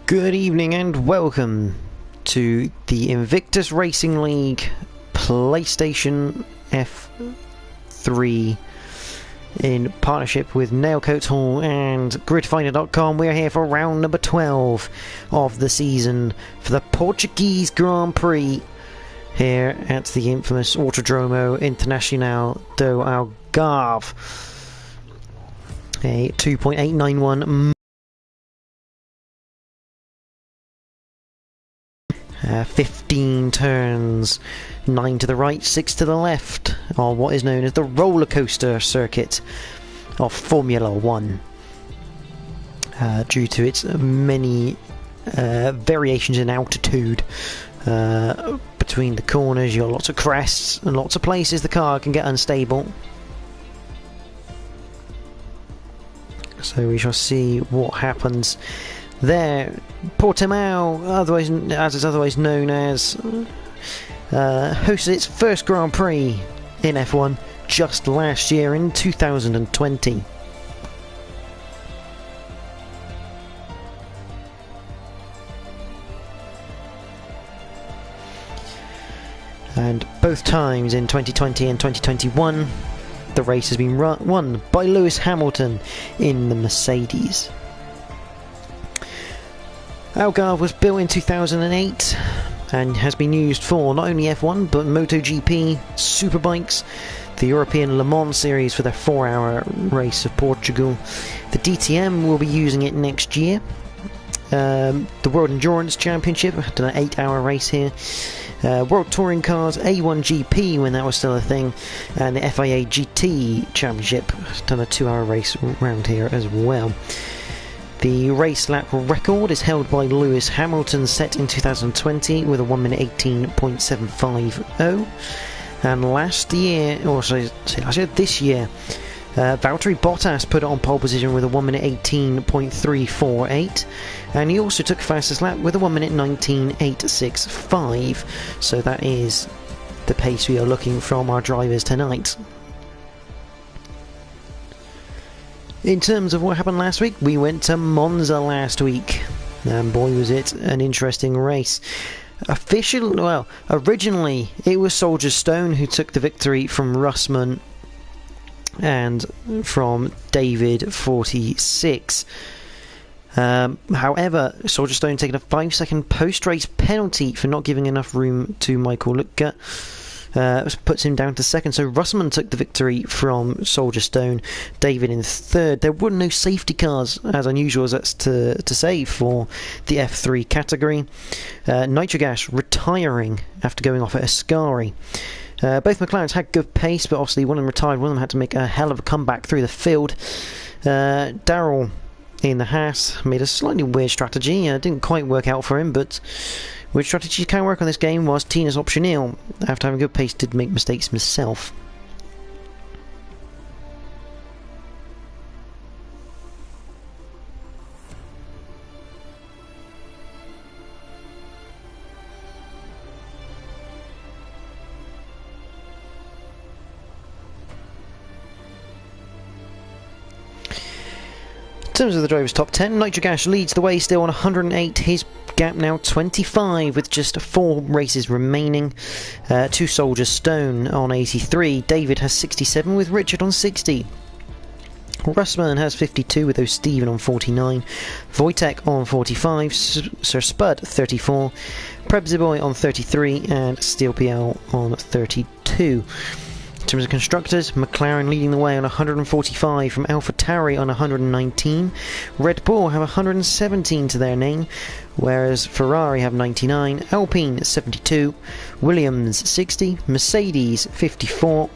Good evening and welcome to the Invictus Racing League PlayStation F3 in partnership with Nailcoats Hall and GridFinder.com. We're here for round number 12 of the season for the Portuguese Grand Prix here at the infamous Autodromo Internacional do Algarve. A 2.891 15 turns, 9 to the right, 6 to the left, on what is known as the roller coaster circuit of Formula 1. Due to its many variations in altitude between the corners, you've got lots of crests and lots of places the car can get unstable. So we shall see what happens there. Portimao, as it's otherwise known as, hosted its first Grand Prix in F1 just last year in 2020. And both times in 2020 and 2021, the race has been won by Lewis Hamilton in the Mercedes. Algarve was built in 2008 and has been used for not only F1 but MotoGP, Superbikes, the European Le Mans series for their 4-hour race of Portugal. The DTM will be using it next year. The World Endurance Championship, I've done an 8-hour race here. World Touring Cars, A1GP when that was still a thing, and the FIA GT Championship, I've done a 2-hour race around here as well. The race lap record is held by Lewis Hamilton, set in 2020 with a 1 minute 18.750. And last year, this year, Valtteri Bottas put it on pole position with a 1 minute 18.348, and he also took fastest lap with a 1 minute 19.865. So that is the pace we are looking from our drivers tonight. In terms of what happened last week, we went to Monza last week, and boy was it an interesting race. Originally it was Soldier Stone who took the victory from Russman and from David 46. However, Soldier Stone taking a 5-second post-race penalty for not giving enough room to Michael Lutke. Puts him down to second, so Russman took the victory from Soldier Stone, David in third. There were no safety cars, as unusual as that's to say, for the F3 category. Nitrogas retiring after going off at Ascari. Both McLarens had good pace, but obviously one of them retired, one of them had to make a hell of a comeback through the field. Darrell in the Haas made a slightly weird strategy, didn't quite work out for him, but which strategy can work on this game was Tina's optional. After having good pace, did make mistakes himself. In terms of the drivers' top 10, Nitrogas leads the way still on 108. His gap now 25 with just 4 races remaining. 2 Soldier Stone on 83. David has 67 with Richard on 60. Russman has 52 with O'Steven on 49. Wojtek on 45. Sir Spud 34. Prebziboy on 33. And Steel PL on 32. In terms of constructors, McLaren leading the way on 145 from AlphaTauri on 119. Red Bull have 117 to their name, whereas Ferrari have 99, Alpine 72, Williams 60, Mercedes 54,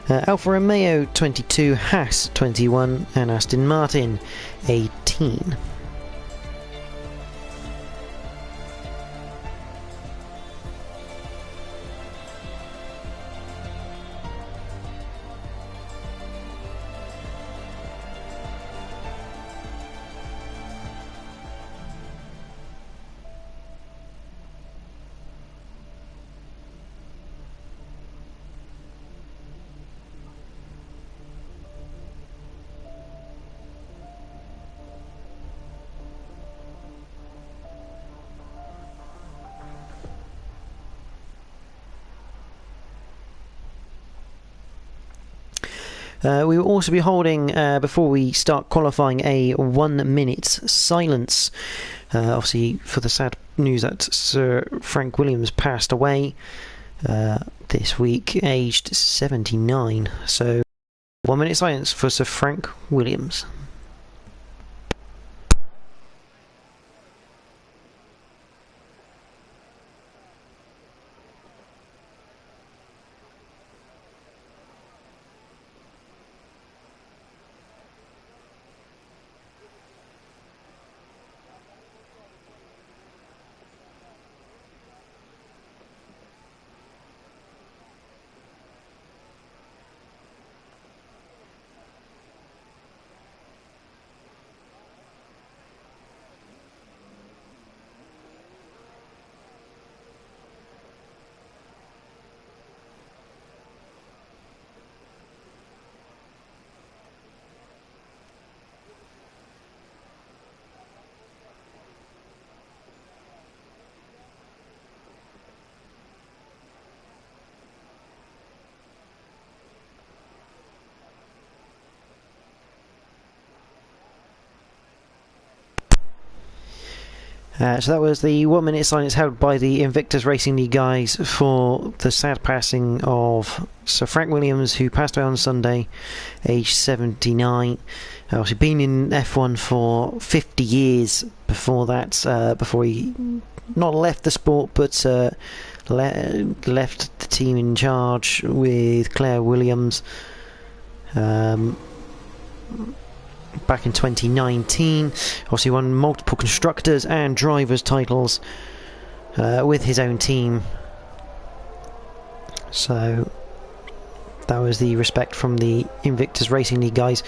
Alfa Romeo 22, Haas 21, and Aston Martin 18. We will also be holding, before we start qualifying, a 1 minute silence. Obviously, for the sad news that Sir Frank Williams passed away this week, aged 79. So, 1 minute silence for Sir Frank Williams. So that was the 1 minute silence held by the Invictus Racing League guys for the sad passing of Sir Frank Williams, who passed away on Sunday, aged 79. Obviously been in F1 for 50 years before that, before he not left the sport, but left the team in charge with Claire Williams back in 2019. Obviously won multiple constructors and drivers titles with his own team. So that was the respect from the Invictus Racing League guys,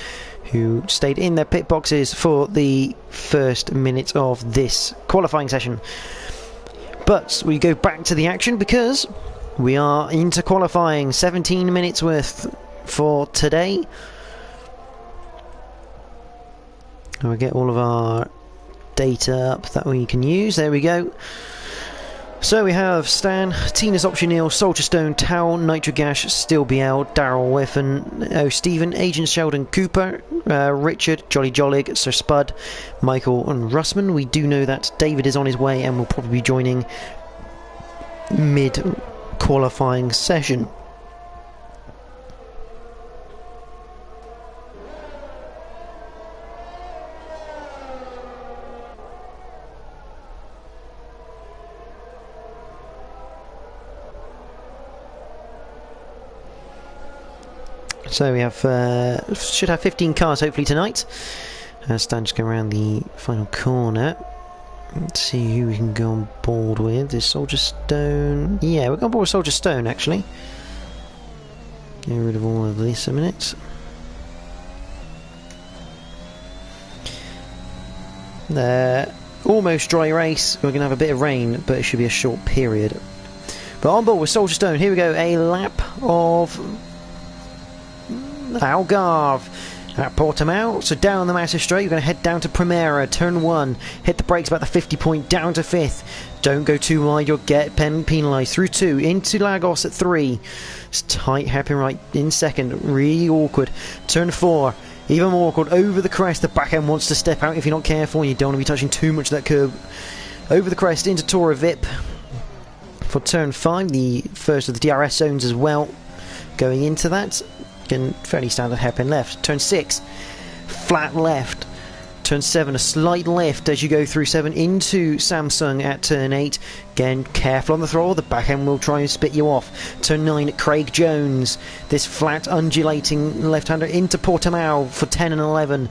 who stayed in their pit boxes for the first minute of this qualifying session. But we go back to the action because we are into qualifying. 17 minutes worth for today. And we'll get all of our data up that we can use. There we go. So we have Stan, Tina's Optionil, Soldier Stone, Towel, Nitrogash, Still BL, Daryl Whiffen, Stephen, Agent Sheldon Cooper, Richard, Jolly Jollig, Sir Spud, Michael and Russman. We do know that David is on his way and will probably be joining mid-qualifying session. So we have should have 15 cars hopefully tonight. Stan just go around the final corner. Let's see who we can go on board with. Is Soldier Stone? Yeah, we're going on board with Soldier Stone actually. Get rid of all of this a minute. Almost dry race. We're going to have a bit of rain, but it should be a short period. But on board with Soldier Stone. Here we go. A lap of Algarve at Portimao. So down the massive straight, you're going to head down to Primera, turn 1, hit the brakes about the 50 point, down to 5th. Don't go too wide, you'll get penalised. Through 2, into Lagos at 3. It's tight, hairpin right in 2nd, really awkward. Turn 4, even more awkward, over the crest. The back end wants to step out if you're not careful and you don't want to be touching too much of that curb. Over the crest into Tora Vip for turn 5, the first of the DRS zones as well. Going into that, again, fairly standard hairpin left. Turn 6, flat left. Turn 7, a slight lift as you go through 7 into Samsung at turn 8. Again, careful on the throttle, the back end will try and spit you off. Turn 9, Craig Jones. This flat, undulating left-hander into Portimao for 10 and 11.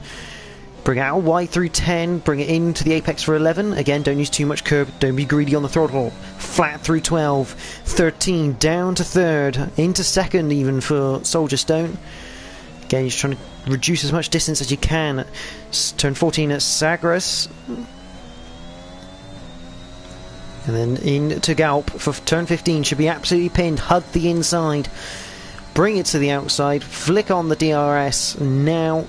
Bring it out wide through 10, bring it into the apex for 11. Again, don't use too much curb, don't be greedy on the throttle. Flat through 12, 13, down to 3rd, into 2nd even for Soldier Stone. Again, you're just trying to reduce as much distance as you can. Turn 14 at Sagres. And then into Galp for turn 15, should be absolutely pinned, hug the inside. Bring it to the outside, flick on the DRS, now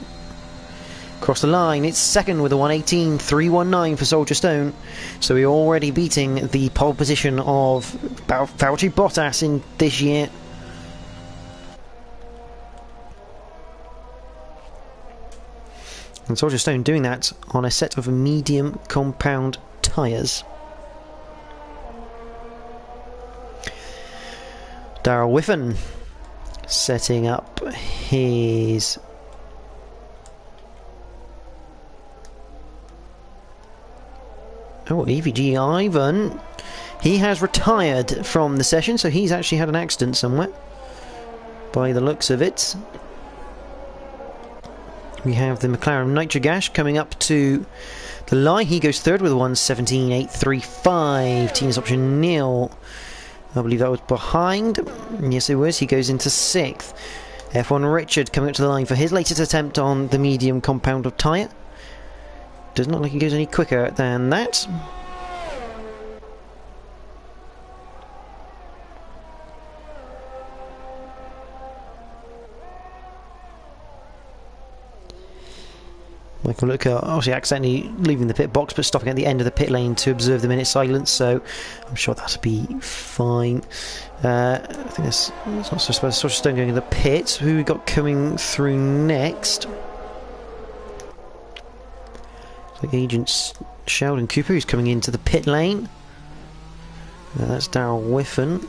across the line. It's 2nd with a 1:18.319 for Soldier Stone. So we're already beating the pole position of Valtteri Bottas in this year. And Soldier Stone doing that on a set of medium compound tyres. Darrell Whiffen setting up his EVG Ivan. He has retired from the session, so he's actually had an accident somewhere by the looks of it. We have the McLaren Nitrogash coming up to the line. He goes third with a 1:17.835. Team's option nil. I believe that was behind. Yes, it was. He goes into 6th. F1 Richard coming up to the line for his latest attempt on the medium compound of tyre. Doesn't look like he goes any quicker than that. Michael Luca obviously accidentally leaving the pit box but stopping at the end of the pit lane to observe the minute silence, so I'm sure that'll be fine. I think that's not so supposed to Stone going in the pit. Who we got coming through next? Like Agent Sheldon Cooper, who's coming into the pit lane. That's Darrell Whiffen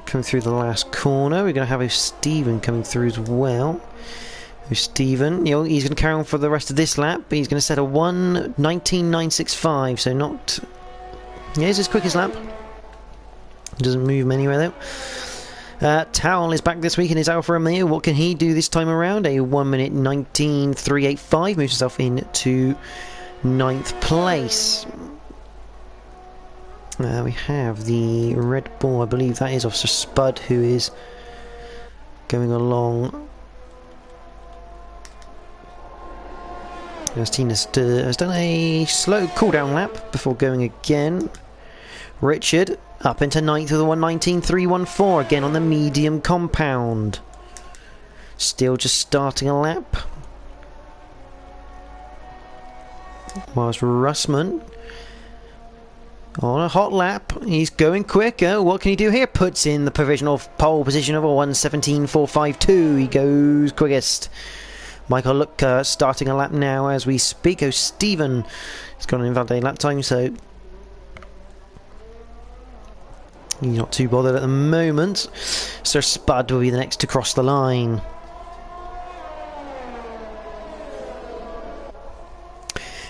coming through the last corner. We're going to have Stephen coming through as well. Stephen, you know, he's going to carry on for the rest of this lap. He's going to set a 1:19.965, so not... Yeah, it's his quickest lap. Doesn't move him anywhere though. Towel is back this week in his Alfa Romeo. What can he do this time around? A 1:19.385, moves himself into 9th place. We have the Red Bull, I believe that is Officer Spud, who is going along. As Tina has done a slow cooldown lap before going again. Richard up into 9th with a 1:19.314, again on the medium compound. Still just starting a lap. Whilst Russman on a hot lap, he's going quicker. What can he do here? Puts in the provisional pole position of a 1:17.452. He goes quickest. Michael Lutka starting a lap now as we speak. Stephen has got an invalidated lap time, so he's not too bothered at the moment. Sir Spud will be the next to cross the line.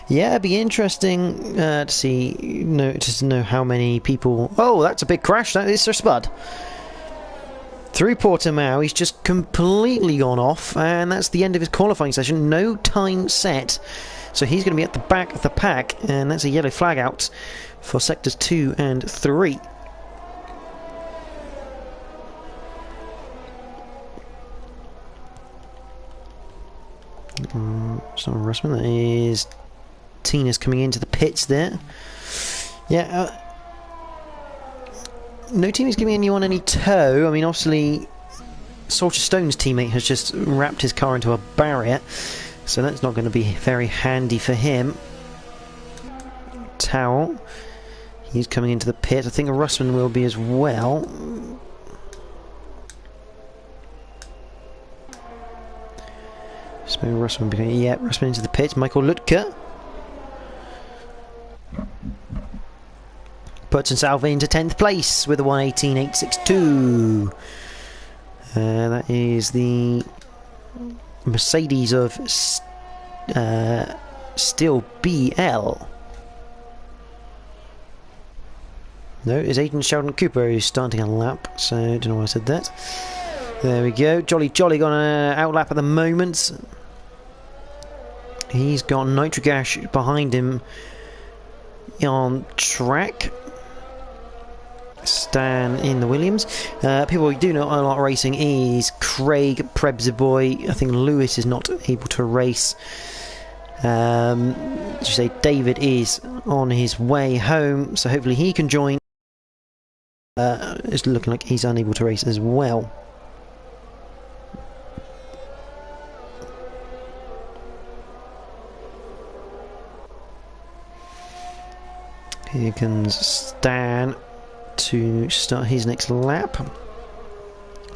Yeah, it'd be interesting to see, to know how many people... Oh, that's a big crash. That is Sir Spud. Through Portimao, he's just completely gone off, and that's the end of his qualifying session. No time set, so he's going to be at the back of the pack, and that's a yellow flag out for sectors 2 and 3. It's not Russman, that is Tina's coming into the pits there. Yeah, no team is giving anyone any tow. I mean, obviously, Soldier Stone's teammate has just wrapped his car into a barrier, so that's not going to be very handy for him. Towel, he's coming into the pit. I think Russman will be as well. So Russman, yeah, Russman into the pit. Michael Lutka puts himself into 10th place with a 1:18.862. That is the Mercedes of Steel BL. No, it's Agent Sheldon Cooper who's starting a lap, so I don't know why I said that. There we go. Jolly got an outlap at the moment. He's got Nitrogash behind him on track. Stan in the Williams. People we do know a lot racing is Craig Prebsboy. I think Lewis is not able to race. As you say, David is on his way home, so hopefully he can join. It's looking like he's unable to race as well. Here comes Stan to start his next lap.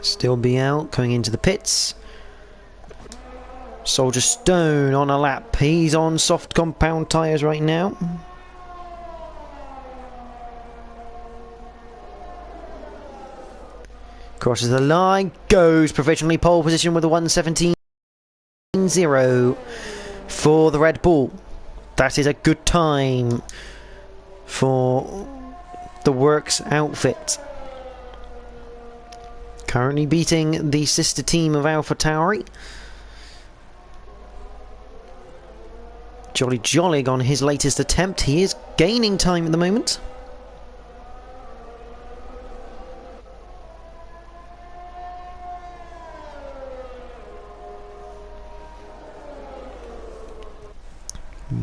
Still BL coming into the pits. Soldier Stone on a lap. He's on soft compound tyres right now. Crosses the line, goes provisionally pole position with a 1:17.0 for the Red Bull. That is a good time for the Works outfit. Currently beating the sister team of AlphaTauri. Jolly Jollig on his latest attempt. He is gaining time at the moment.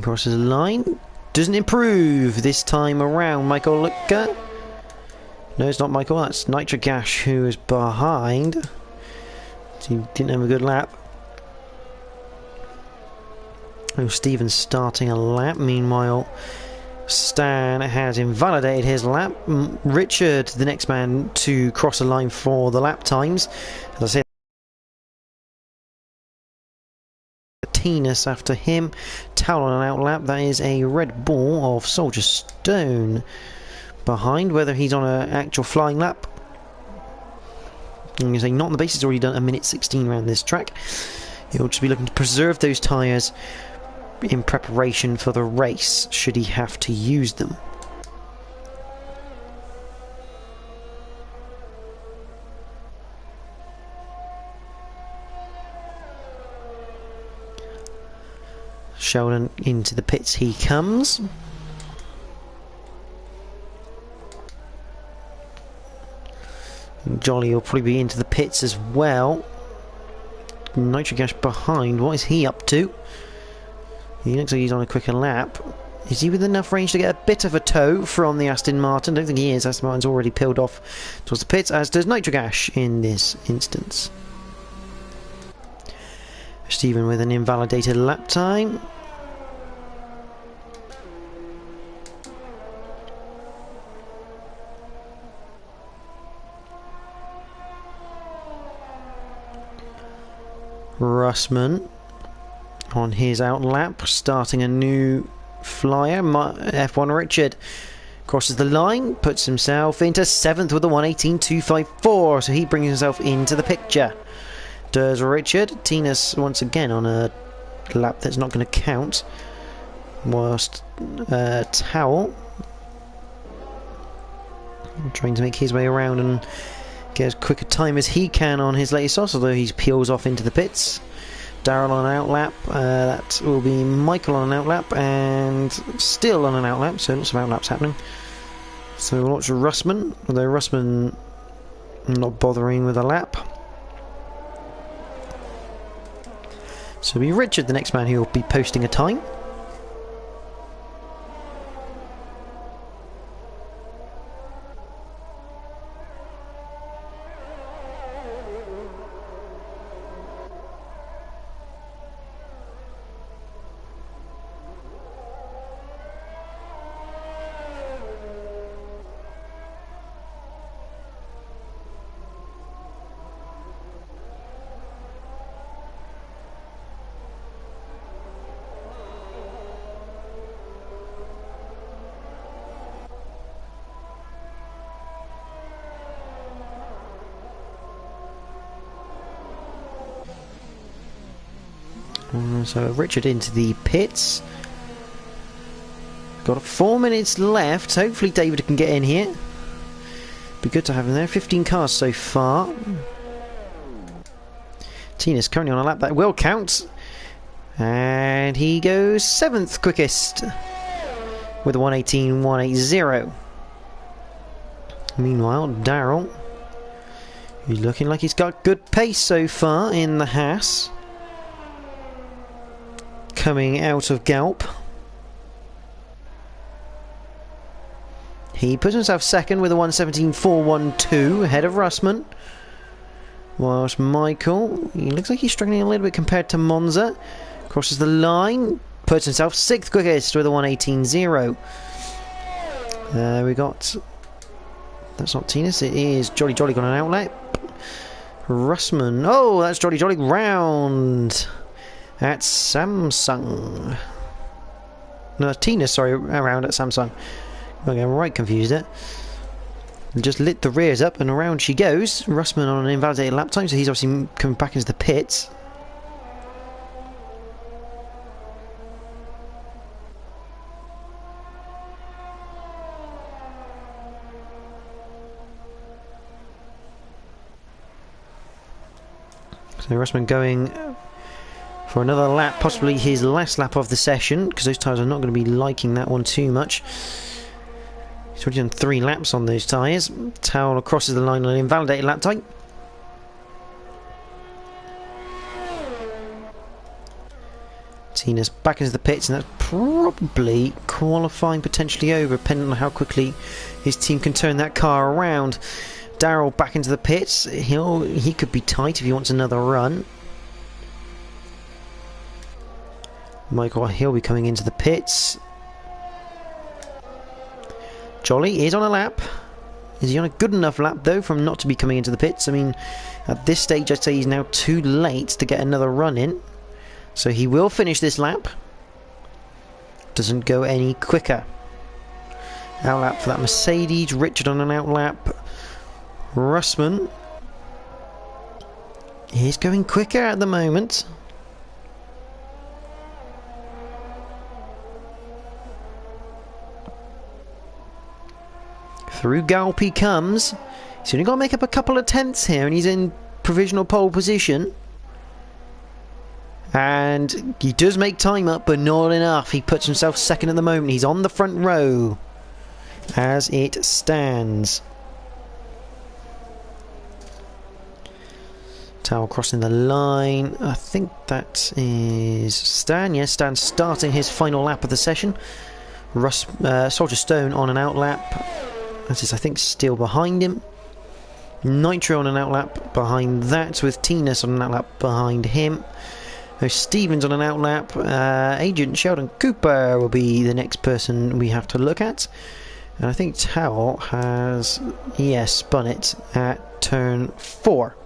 Crosses the line. Doesn't improve this time around. Michael Lutker. No, it's not Michael. That's Nitrogash who is behind. He didn't have a good lap. Oh, Stevens starting a lap. Meanwhile, Stan has invalidated his lap. Richard, the next man to cross the line for the lap times. As I said, Martinez after him. Towel on an out lap. That is a Red Bull of Soldier Stone behind. Whether he's on an actual flying lap, I'm going to say not on the basis. He's already done a minute 16 around this track. He'll just be looking to preserve those tyres in preparation for the race, should he have to use them. Sheldon into the pits he comes. Jolly will probably be into the pits as well. Nitrogash behind. What is he up to? He looks like he's on a quicker lap. Is he with enough range to get a bit of a tow from the Aston Martin? Don't think he is. Aston Martin's already peeled off towards the pits, as does Nitrogash in this instance. Stephen with an invalidated lap time. Russman on his out lap, starting a new flyer. F1 Richard crosses the line, puts himself into 7th with a 1:18.254, so he brings himself into the picture. Does Richard. Tina's once again on a lap that's not going to count, whilst Towel trying to make his way around and get as quick a time as he can on his latest sauce, although he peels off into the pits. Daryl on an outlap. That will be Michael on an outlap, and still on an outlap, so lots of outlaps happening. So lots of Russman, although Russman not bothering with a lap. So it'll be Richard, the next man, who will be posting a time. So Richard into the pits. Got 4 minutes left. Hopefully David can get in here. Be good to have him there. 15 cars so far. Tina's currently on a lap that will count. And he goes 7th quickest with a 1:18.180. Meanwhile, Daryl, he's looking like he's got good pace so far in the Haas. Coming out of Galp. He puts himself second with a 1:17.412 ahead of Russman. Whilst Michael, he looks like he's struggling a little bit compared to Monza. Crosses the line, puts himself 6th quickest with a 1:18.0. We got... That's not Tinas, it is Jolly Jolly on an outlet. Russman, oh, that's Jolly Jolly round. at Samsung. No, Tina, sorry, around at Samsung. I'm getting right confused there. Just lit the rears up and around she goes. Russman on an invalidated lap time, so he's obviously coming back into the pits. So Russman going for another lap, possibly his last lap of the session, because those tyres are not going to be liking that one too much. He's already done 3 laps on those tyres. Towel crosses the line on an invalidated lap time. Tina's back into the pits, and that's probably qualifying potentially over, depending on how quickly his team can turn that car around. Daryl back into the pits. He could be tight if he wants another run. Michael, he'll be coming into the pits. Jolly is on a lap. Is he on a good enough lap though from not to be coming into the pits? I mean, at this stage I'd say he's now too late to get another run in. So he will finish this lap. Doesn't go any quicker. Out lap for that Mercedes. Richard on an out lap. Russman is going quicker at the moment. Through Galp he comes. He's only got to make up a couple of tenths here, and he's in provisional pole position. And he does make time up, but not enough. He puts himself second at the moment. He's on the front row as it stands. Towel crossing the line. I think that is Stan. Yes, Stan's starting his final lap of the session. Soldier Stone on an out lap. That is, I think, still behind him. Nitro on an out lap behind that, with Tinas on an out lap behind him. Stevens on an out lap. Agent Sheldon Cooper will be the next person we have to look at. And I think Towel has, yes, spun it at turn 4.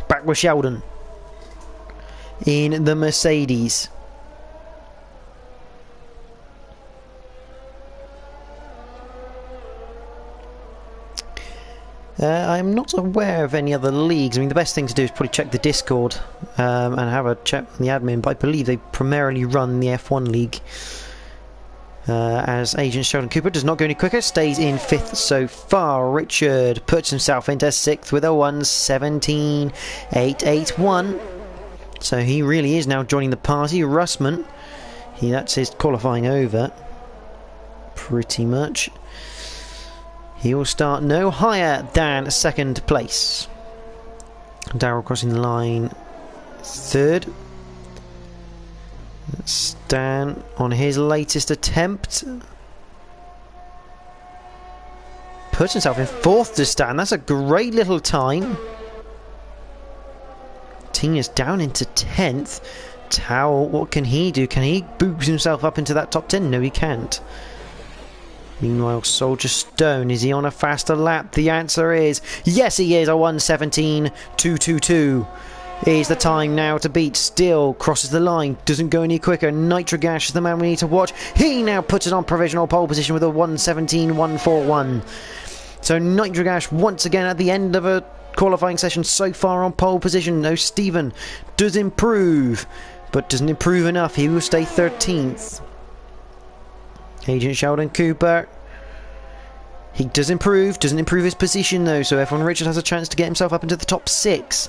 Back with Sheldon in the Mercedes. I'm not aware of any other leagues. I mean, the best thing to do is probably check the Discord and have a check on the admin, but I believe they primarily run the F1 League. As Agent Sheldon Cooper does not go any quicker, stays in 5th so far. Richard puts himself into 6th with a 1:17.881. So he really is now joining the party. Russman, that's his qualifying over, pretty much. He will start no higher than 2nd place. Darryl crossing the line 3rd. Stan on his latest attempt. Puts himself in 4th to Stan. That's a great little time. Tina's down into 10th. Towel, what can he do? Can he boost himself up into that top 10? No, he can't. Meanwhile, Soldier Stone, is he on a faster lap? The answer is yes, he is. A 1:17.222 is the time now to beat. Still crosses the line, doesn't go any quicker. Nitrogash is the man we need to watch. He now puts it on provisional pole position with a 1:17.141. So Nitrogash once again at the end of a qualifying session so far on pole position. No, Stephen does improve, but doesn't improve enough. He will stay 13th. Agent Sheldon Cooper, he does improve, doesn't improve his position though, so F1 Richard has a chance to get himself up into the top 6.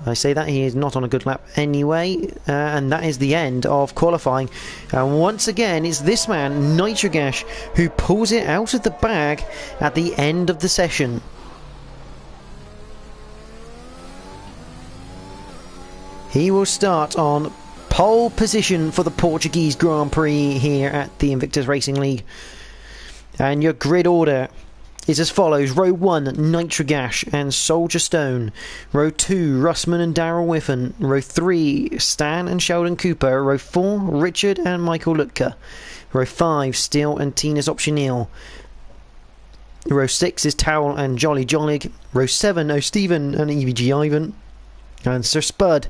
I say that, he is not on a good lap anyway, and that is the end of qualifying. And once again, it's this man, Nitrogash, who pulls it out of the bag at the end of the session. He will start on pole position for the Portuguese Grand Prix here at the Invictus Racing League. And your grid order is as follows. Row 1, Nitrogash and Soldier Stone. Row 2, Russman and Darryl Whiffen. Row 3, Stan and Sheldon Cooper. Row 4, Richard and Michael Lutka. Row 5, Steele and Tina's Optionil. Row 6 is Towel and Jolly Jollig. Row 7, O'Stephen and EVG Ivan. And Sir Spud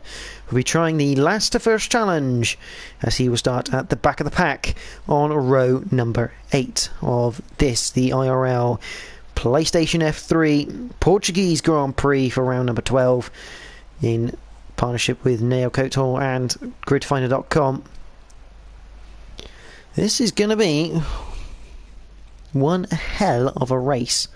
will be trying the last to first challenge, as he will start at the back of the pack on row number 8 of this, the IRL PlayStation F3 Portuguese Grand Prix for round number 12 in partnership with Nail Coat Hall and gridfinder.com. This is going to be one hell of a race.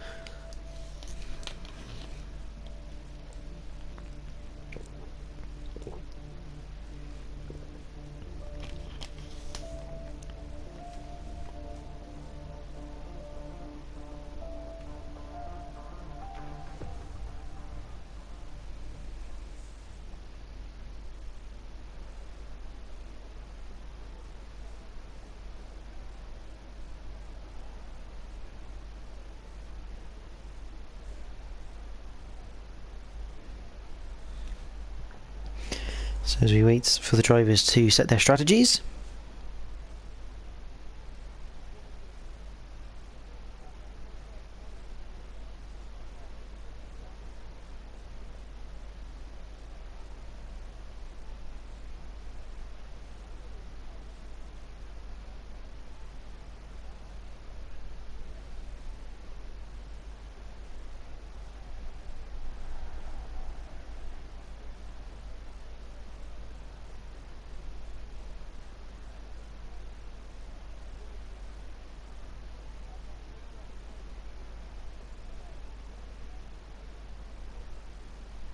So as we wait for the drivers to set their strategies.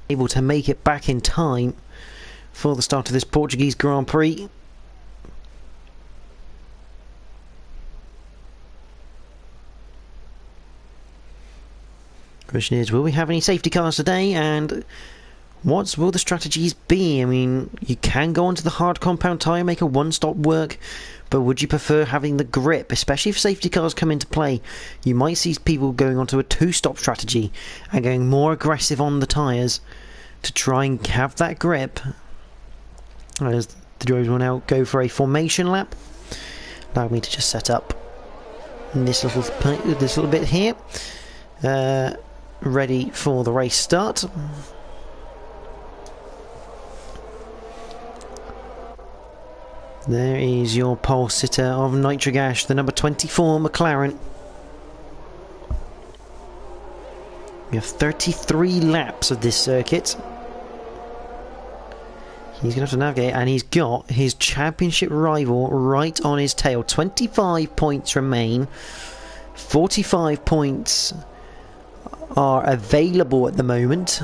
Able to make it back in time for the start of this Portuguese Grand Prix. Question is, will we have any safety cars today, and what will the strategies be? I mean, you can go onto the hard compound tyre, make a one-stop work, but would you prefer having the grip? Especially if safety cars come into play, you might see people going onto a two-stop strategy and going more aggressive on the tyres to try and have that grip. As the drivers will now go for a formation lap. Allow me to just set up this little bit here. Ready for the race start. There is your pole sitter of Nitrogash, the number 24 McLaren. We have 33 laps of this circuit. He's going to have to navigate, and he's got his championship rival right on his tail. 25 points remain. 45 points are available at the moment.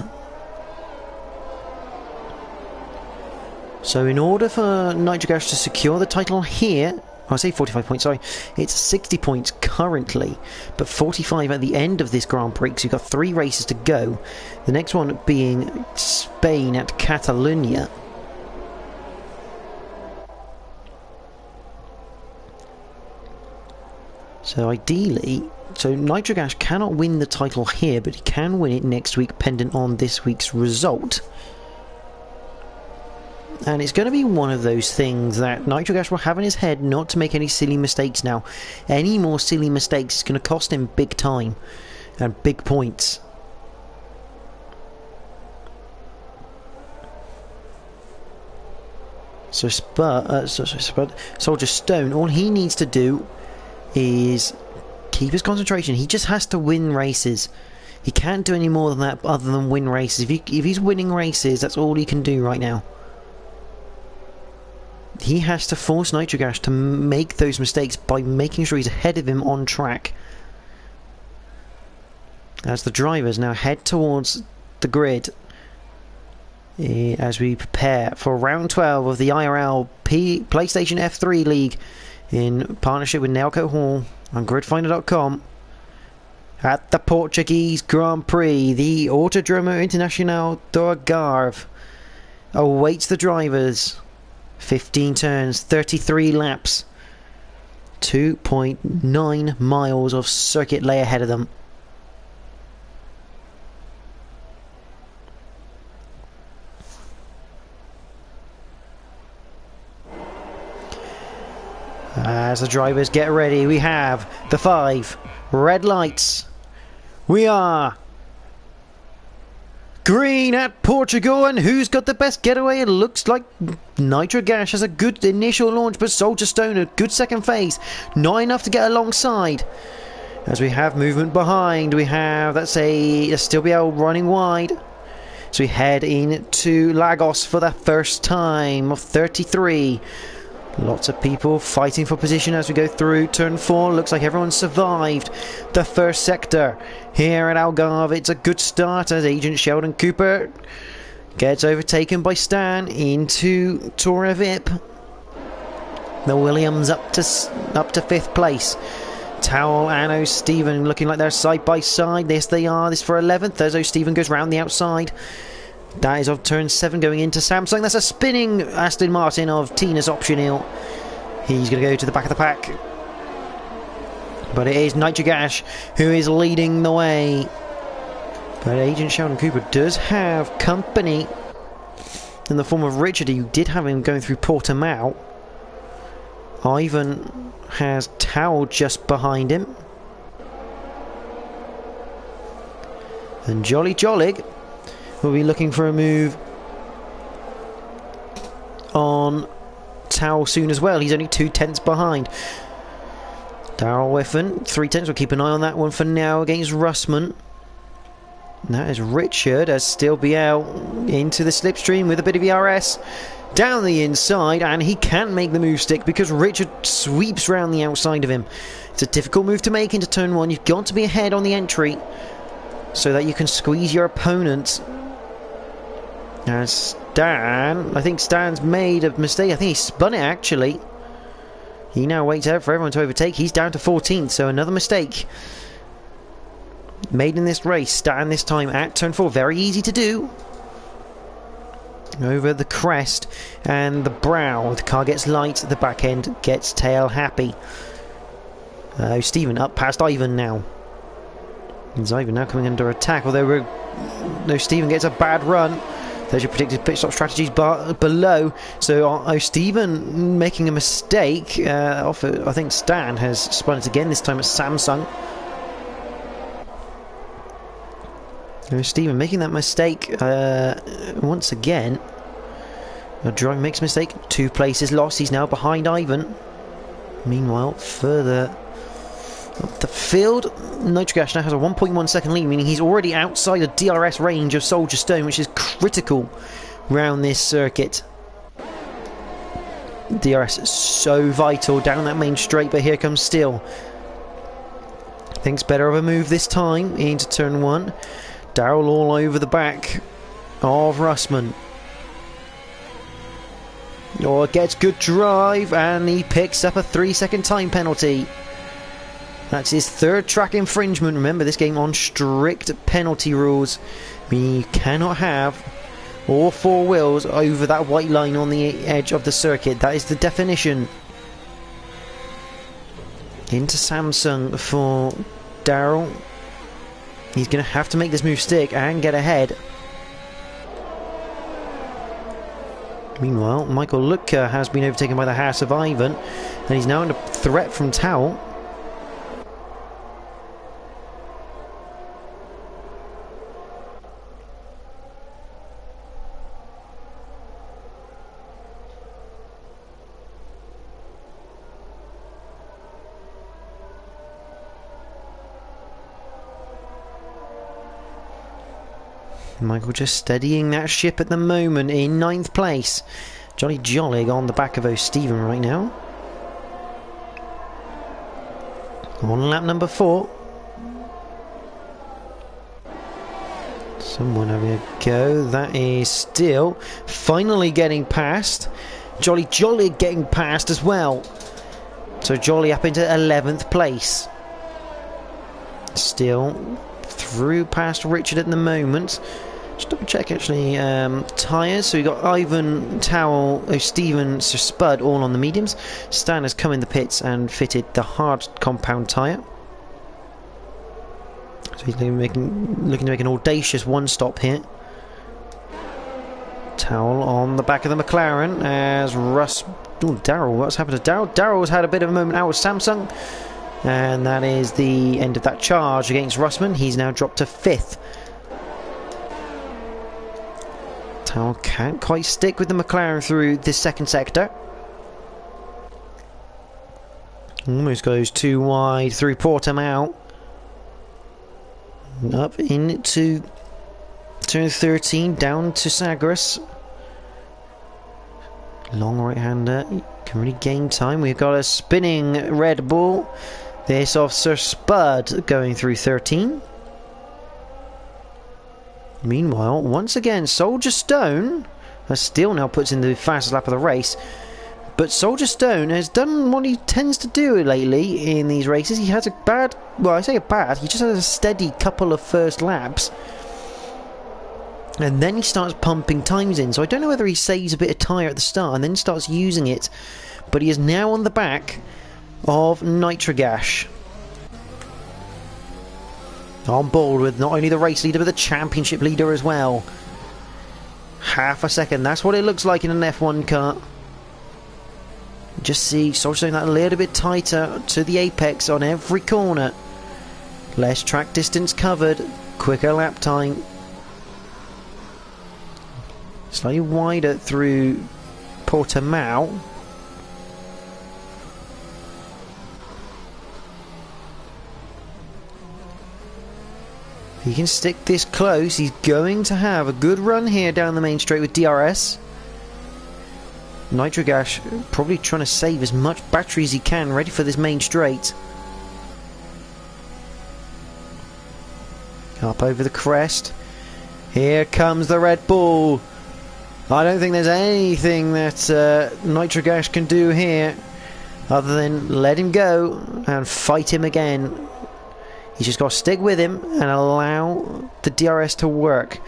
So in order for Nitrogash to secure the title here, I say 45 points, sorry, it's 60 points currently, but 45 at the end of this Grand Prix, so you've got 3 races to go. The next one being Spain at Catalonia. So ideally, Nitrogash cannot win the title here, but he can win it next week, pending on this week's result. And it's going to be one of those things that Nitrogash will have in his head not to make any silly mistakes now. Any more silly mistakes is going to cost him big time and big points. So Soldier Stone, all he needs to do is keep his concentration. He just has to win races. He can't do any more than that other than win races. If he's winning races, that's all he can do right now. He has to force Nitrogash to make those mistakes by making sure he's ahead of him on track. As the drivers now head towards the grid, as we prepare for round 12 of the IRL PlayStation F3 League in partnership with Nailcoat Hall on gridfinder.com. At the Portuguese Grand Prix, the Autodromo Internacional do Algarve awaits the drivers. 15 turns, 33 laps, 2.9 miles of circuit lay ahead of them. As the drivers get ready, we have the 5 red lights. We are Green at Portugal, and who's got the best getaway? It looks like Nitro Gash has a good initial launch, but Soldier Stone a good second phase. Not enough to get alongside. As we have movement behind, we have, let's say, STLBL running wide. So we head into Lagos for the first time of 33. Lots of people fighting for position as we go through turn 4. Looks like everyone survived the first sector. Here at Algarve, it's a good start as Agent Sheldon Cooper gets overtaken by Stan into Torre Vip. The Williams up to 5th place. Towel and O'Stephen looking like they're side by side. Yes, they are. This for 11th as O'Stephen goes round the outside. That is of turn 7 going into Samsung. That's a spinning Aston Martin of Tina's Optional. He's going to go to the back of the pack. But it is Nitro Gash who is leading the way. But Agent Sheldon Cooper does have company in the form of Richard. You did have him going through Portimao. Ivan has Towel just behind him. And Jolly Jollig will be looking for a move on Towel soon as well. He's only 2 tenths behind. Darryl Whiffen, 3 tenths. We'll keep an eye on that one for now against Russman. And that is Richard as STLBL into the slipstream with a bit of ERS. Down the inside, and he can't make the move stick because Richard sweeps round the outside of him. It's a difficult move to make into turn 1. You've got to be ahead on the entry so that you can squeeze your opponent. And Stan, I think Stan's made a mistake. I think he spun it actually. He now waits out for everyone to overtake. He's down to 14th, so another mistake made in this race. Stan this time at turn 4. Very easy to do. Over the crest and the brow. The car gets light, the back end gets tail happy. Stephen up past Ivan now. Is Ivan now coming under attack? Although Stephen gets a bad run. There's your predicted pit stop strategies below. So Stephen making a mistake. I think Stan has spun it again, this time at Samsung. Stephen making that mistake once again. Driving makes a mistake. 2 places lost. He's now behind Ivan. Meanwhile, further up the field, Nitro Gash now has a 1.1 second lead, meaning he's already outside the DRS range of Soldier Stone, which is critical round this circuit. DRS is so vital down that main straight, but here comes Steele. Thinks better of a move this time into turn 1. Darryl all over the back of Russman. Gets good drive and he picks up a 3-second time penalty. That's his 3rd track infringement. Remember, this game on strict penalty rules. Meaning you cannot have all 4 wheels over that white line on the edge of the circuit. That is the definition. Into Samsung for Darryl. He's going to have to make this move stick and get ahead. Meanwhile, Michael Lutka has been overtaken by the House of Ivan, and he's now under threat from Towel. Michael just steadying that ship at the moment in 9th place. Jolly Jollig on the back of O'Stephen right now. On lap number 4. Someone having a go. That is Steele finally getting past. Jolly Jollig getting past as well. So Jolly up into 11th place. Steele through past Richard at the moment. Just double check actually tyres. So we got Ivan, Towel, O'Stephen, Sir Spud all on the mediums. Stan has come in the pits and fitted the hard compound tyre. So he's looking to make an audacious one stop here. Towel on the back of the McLaren as Darryl, what's happened to Darryl? Darryl's had a bit of a moment out with Samsung. And that is the end of that charge against Russman. He's now dropped to 5th. Towel can't quite stick with the McLaren through this second sector. Almost goes too wide through Portimao. Up into turn 13, down to Sagres. Long right-hander, can really gain time. We've got a spinning Red Bull. This off Sir Spud going through 13. Meanwhile, once again, Soldier Stone, as Steele now puts in the fastest lap of the race. But Soldier Stone has done what he tends to do lately in these races. He has a bad, well, I say a bad, he just has a steady couple of first laps. And then he starts pumping times in. So I don't know whether he saves a bit of tyre at the start and then starts using it. But he is now on the back of Nitrogash. On board with not only the race leader but the championship leader as well. Half a second, that's what it looks like in an F1 car. Just see Soldier Stone that a little bit tighter to the apex on every corner. Less track distance covered, quicker lap time. Slightly wider through Portimao. If he can stick this close, he's going to have a good run here down the main straight with DRS. Nitrogash probably trying to save as much battery as he can, ready for this main straight. Up over the crest. Here comes the Red Bull. I don't think there's anything that Nitrogash can do here other than let him go and fight him again. He's just got to stick with him and allow the DRS to work.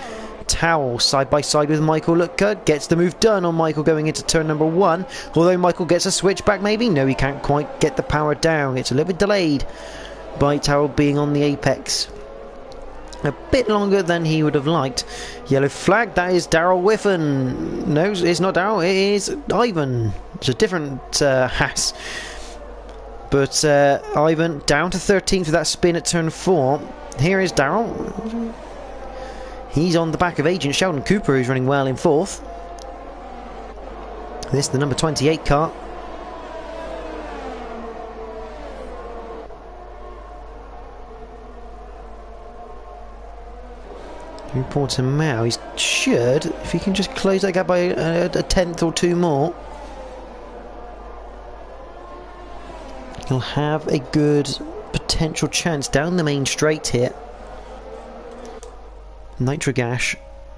Towel side by side with Michael Lutker, gets the move done on Michael going into turn number 1, although Michael gets a switch back maybe. No, he can't quite get the power down. It's a little bit delayed by Towel being on the apex. A bit longer than he would have liked. Yellow flag, that is Daryl Whiffen. No, it's not Daryl, it is Ivan. It's a different Haas. But Ivan down to 13th with that spin at turn 4. Here is Daryl. He's on the back of Agent Sheldon Cooper, who's running well in 4th. This is the number 28 car. Portimao, he should, if he can just close that gap by a tenth or two more, he'll have a good potential chance down the main straight here. Nitrogash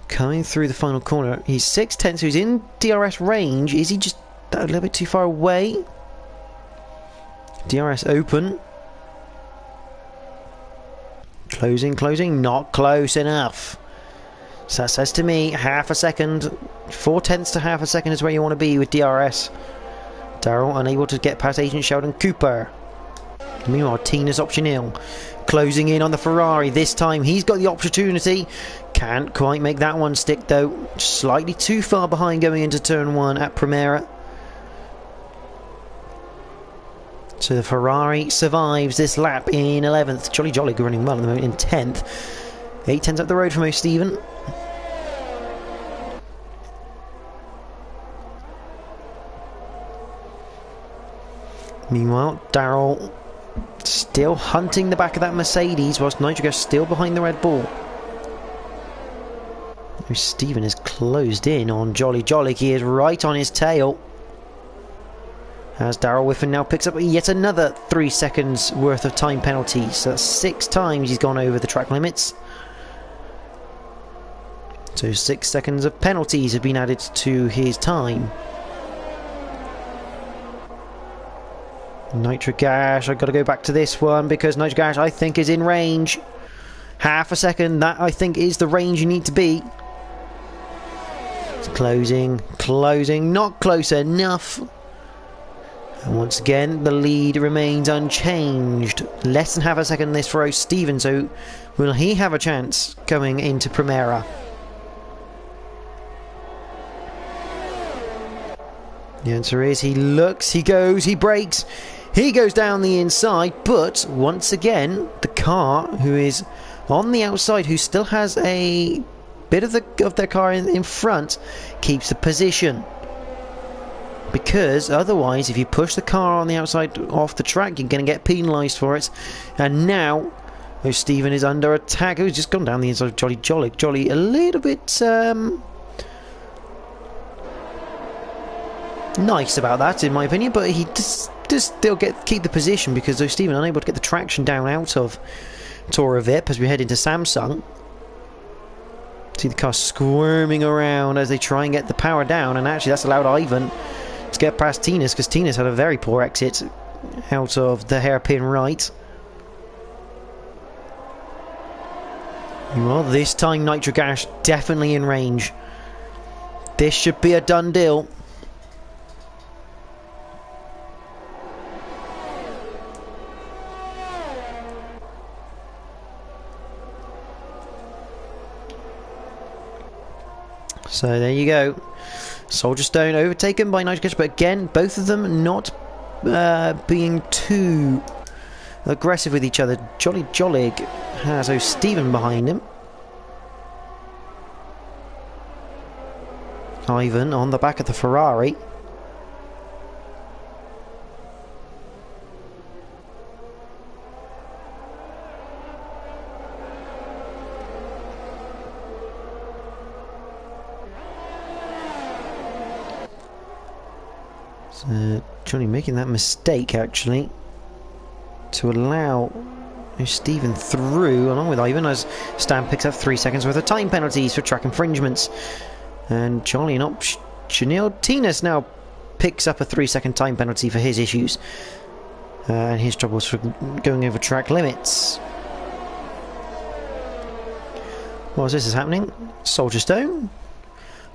coming through the final corner. He's 6/10, so he's in DRS range. Is he just a little bit too far away? DRS open. Closing, not close enough. So that says to me, half a second, 4/10 to half a second is where you want to be with DRS. Daryl unable to get past Agent Sheldon Cooper. Meanwhile, Tina's optional. Closing in on the Ferrari. This time he's got the opportunity. Can't quite make that one stick though. Slightly too far behind going into turn 1 at Primera. So the Ferrari survives this lap in 11th. Jolly running well at the moment in 10th. 8/10 up the road from O'Stephen. Meanwhile, Daryl still hunting the back of that Mercedes, whilst Nitrogash still behind the Red Bull. Stephen is closed in on Jolly. He is right on his tail. As Daryl Whiffen now picks up yet another 3 seconds worth of time penalty. So that's 6 times he's gone over the track limits. So 6 seconds of penalties have been added to his time. Nitrogash, I've got to go back to this one because Nitrogash I think is in range. Half a second, that I think is the range you need to be. It's closing, not close enough. And once again, the lead remains unchanged. Less than half a second this for O'Stephen, so will he have a chance going into Primera? The answer is he looks, he goes, he brakes, he goes down the inside, but once again, the car who is on the outside, who still has a bit of their car in front keeps the position. Because otherwise, if you push the car on the outside off the track, you're going to get penalised for it. And now, Stephen is under attack. He's just gone down the inside of Jolly a little bit nice about that, in my opinion. But he does still keep the position because Stephen unable to get the traction down out of Tora Vip as we head into Samsung. See the car squirming around as they try and get the power down, and actually that's allowed Ivan to get past Tinas, because Tinas had a very poor exit out of the hairpin right. Well, this time Nitric Ash definitely in range. This should be a done deal. So there you go. Soldier Stone overtaken by Nitric Ash, but again, both of them not being too aggressive with each other. Jollig has O'Stephen behind him. Ivan on the back of the Ferrari. So Johnny making that mistake actually to allow Stephen through along with Ivan, as Stan picks up 3 seconds worth of time penalties for track infringements. And Johnny an optional Tinas now picks up a 3-second time penalty for his issues and his troubles for going over track limits. Whilst this is happening, Soldier Stone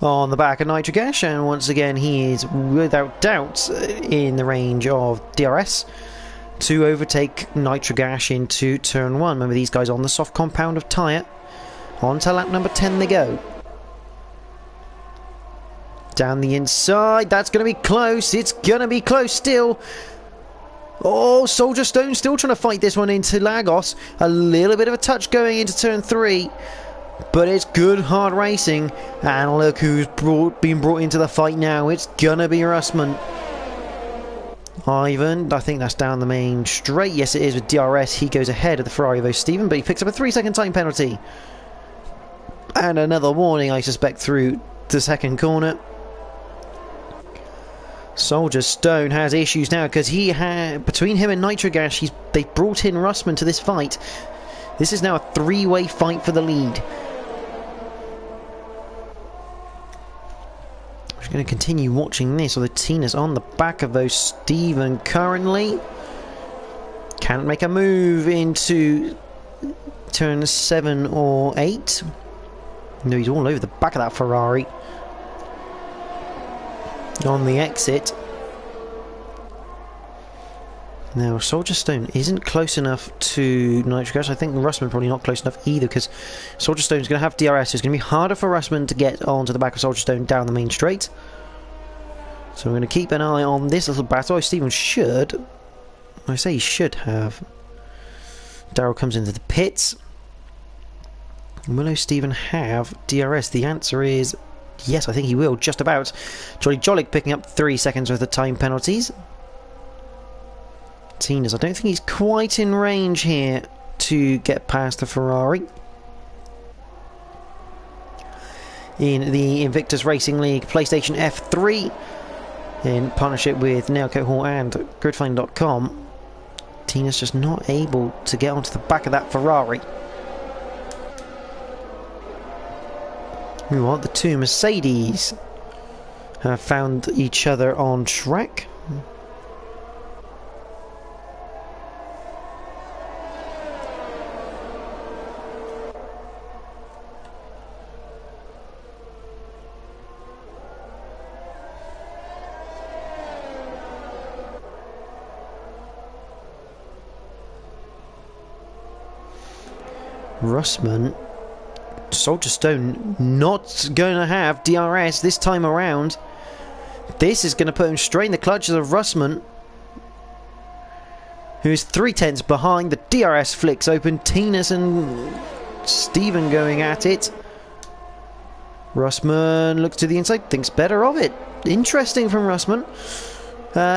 on the back of Nitric Ash, and once again he is without doubt in the range of DRS to overtake Nitric Ash into turn 1. Remember, these guys on the soft compound of tyre. On to lap number 10 they go. Down the inside, that's going to be close. It's going to be close still. Oh, Soldier Stone still trying to fight this one into Lagos. A little bit of a touch going into turn 3. But it's good hard racing, and look who's been brought into the fight now. It's gonna be Russman. Ivan, I think that's down the main straight. Yes, it is with DRS. He goes ahead of the Ferrari of Stephen, but he picks up a 3-second time penalty. And another warning, I suspect, through the second corner. Soldier Stone has issues now because he had, between him and Nitric Ash, they brought in Russman to this fight. This is now a 3-way fight for the lead. We're going to continue watching this, although Tina's on the back of those. Stephen currently can't make a move into turn 7 or 8. No, he's all over the back of that Ferrari on the exit. Now, Soldier Stone isn't close enough to Nitric Ash. I think Russman probably not close enough either, because Soldier Stone's going to have DRS. It's going to be harder for Russman to get onto the back of Soldier Stone down the main straight. So we're going to keep an eye on this little battle. Stephen should, I say he should have. Daryl comes into the pits. Will Stephen have DRS? The answer is yes, I think he will, just about. Jollig picking up 3 seconds worth of time penalties. Tinas, I don't think he's quite in range here to get past the Ferrari. In the Invictus Racing League PlayStation F3, in partnership with Nailcoat Hall and Gridfind.com, Tinas just not able to get onto the back of that Ferrari. Meanwhile, the two Mercedes have found each other on track. Russman, Soldier Stone not going to have DRS this time around. This is going to put him straight in the clutches of Russman, who's 3/10 behind. The DRS flicks open. Tinas and Stephen going at it. Russman looks to the inside, thinks better of it. Interesting from Russman.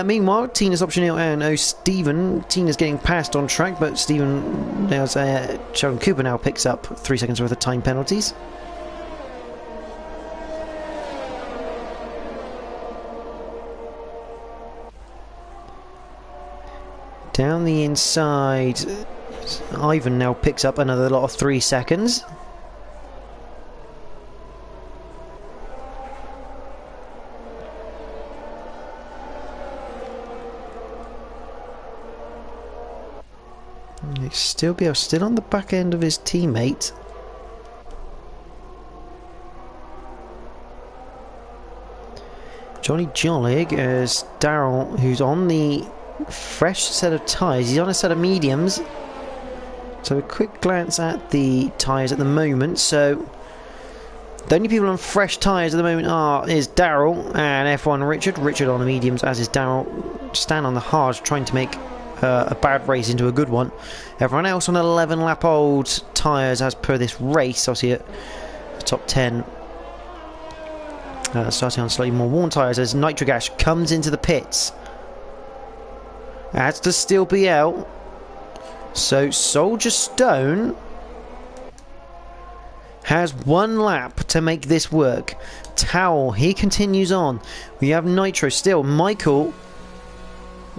Meanwhile, Tina's optioning out and oh, Stephen. Tina's getting passed on track, but Stephen, there's Sheldon Cooper now picks up 3 seconds worth of time penalties. Down the inside, Ivan now picks up another lot of 3 seconds. Still on the back end of his teammate. Johnny Jollig as Daryl, who's on the fresh set of tyres. He's on a set of mediums. So a quick glance at the tyres at the moment. So the only people on fresh tyres at the moment is Daryl and F1 Richard. Richard on the mediums, as is Daryl. Stan on the hards, trying to make a bad race into a good one. Everyone else on 11 lap old tyres as per this race. Obviously at the top 10. Starting on slightly more worn tyres as Nitrogash comes into the pits. Has to still be out. So Soldier Stone has 1 lap to make this work. Towel, he continues on. We have Nitro still. Michael.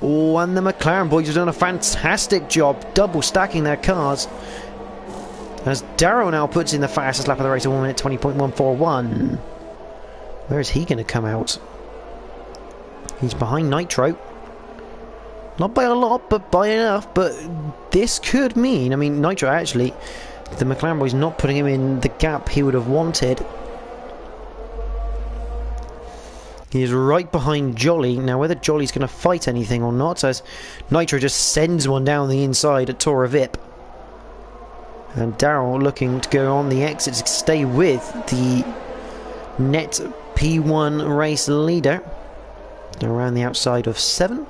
Oh, and the McLaren boys have done a fantastic job double stacking their cars. As Darrow now puts in the fastest lap of the race at 1 minute 20.141. Where is he going to come out? He's behind Nitro. Not by a lot, but by enough. But this could mean, I mean, Nitro actually, the McLaren boys not putting him in the gap he would have wanted. He is right behind Jolly. Now, whether Jolly's going to fight anything or not, as Nitro just sends one down the inside at Tora Vip. And Daryl looking to go on the exit to stay with the net P1 race leader. Around the outside of 7.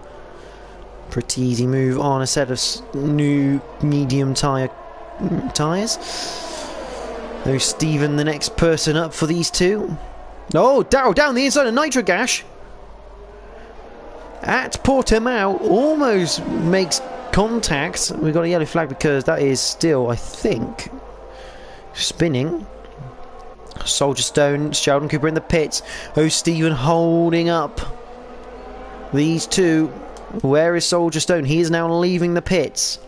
Pretty easy move on a set of new medium tyres. Oh, Stephen, the next person up for these two. Oh, Daryl down the inside of Nitrogash. At Portimao, almost makes contact. We've got a yellow flag because that is still, I think, spinning. Soldier Stone, Sheldon Cooper in the pits. Oh, Stephen holding up these two. Where is Soldier Stone? He is now leaving the pits.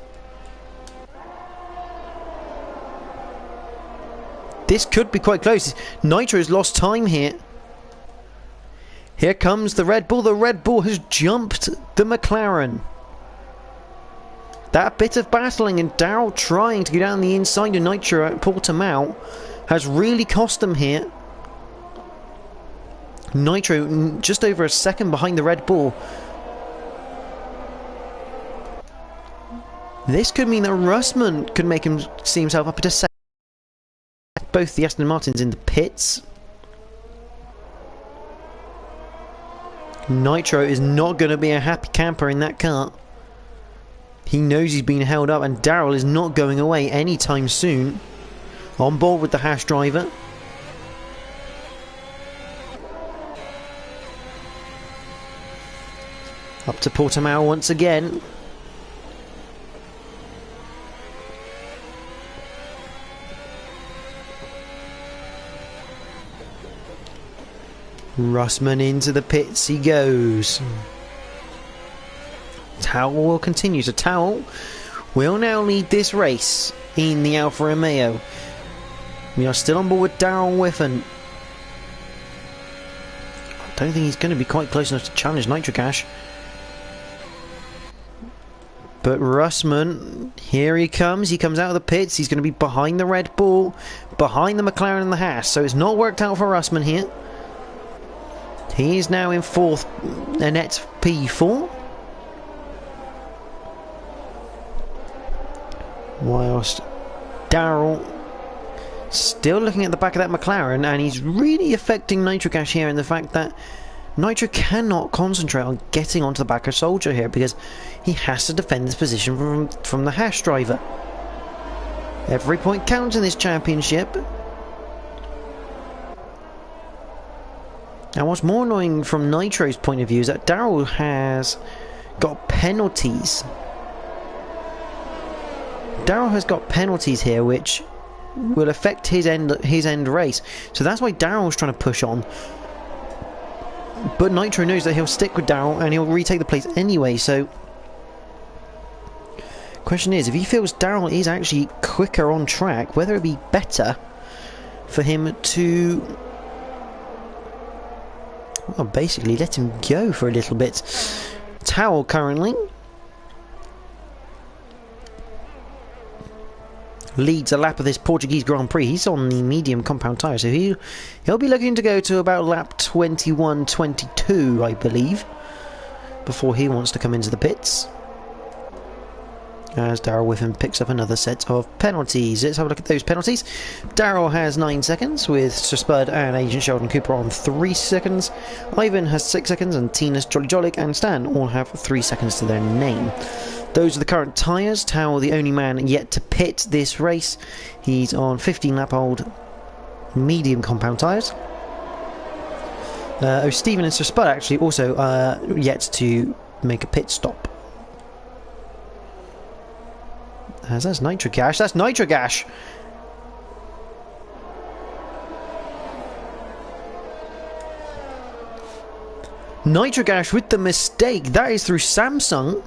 This could be quite close. Nitro's lost time here. Here comes the Red Bull. The Red Bull has jumped the McLaren. That bit of battling and Daryl trying to get down the inside of Nitro at Portimao has really cost them here. Nitro just over a second behind the Red Bull. This could mean that Russman could make him see himself up at a second. Both the Aston Martins in the pits. Nitro is not going to be a happy camper in that car. He knows he's been held up, and Daryl is not going away anytime soon. On board with the Hash driver. Up to Portimao once again. Russman into the pits he goes. Towel will continue. So Towel will now lead this race in the Alfa Romeo. We are still on board with Daryl Whiffen. I don't think he's going to be quite close enough to challenge Nitrocash. But Russman, here he comes. He comes out of the pits. He's going to be behind the Red Bull, behind the McLaren and the Haas. So it's not worked out for Russman here. He is now in 4th, net P4. Whilst Daryl still looking at the back of that McLaren, and he's really affecting Nitrocash here in the fact that Nitro cannot concentrate on getting onto the back of Soldier here because he has to defend this position from the Hash driver. Every point counts in this championship. And what's more annoying from Nitro's point of view is that Daryl has got penalties. Daryl has got penalties here which will affect his end race. So that's why Daryl's trying to push on. But Nitro knows that he'll stick with Daryl and he'll retake the place anyway, so... Question is, if he feels Daryl is actually quicker on track, whether it be better for him to... well, basically let him go for a little bit. Towel currently leads a lap of this Portuguese Grand Prix. He's on the medium compound tyre, so he'll be looking to go to about lap 21-22, I believe, before he wants to come into the pits. As Daryl with him picks up another set of penalties. Let's have a look at those penalties. Daryl has 9 seconds, with Sir Spud and Agent Sheldon Cooper on 3 seconds. Ivan has 6 seconds, and Tina's Jolly Jollick and Stan all have 3 seconds to their name. Those are the current tyres. Towel, the only man yet to pit this race. He's on 15 lap old medium compound tyres. Stephen and Sir Spud actually also yet to make a pit stop. That's Nitro Gash. That's Nitro Gash! Nitro Gash with the mistake. That is through Samsung.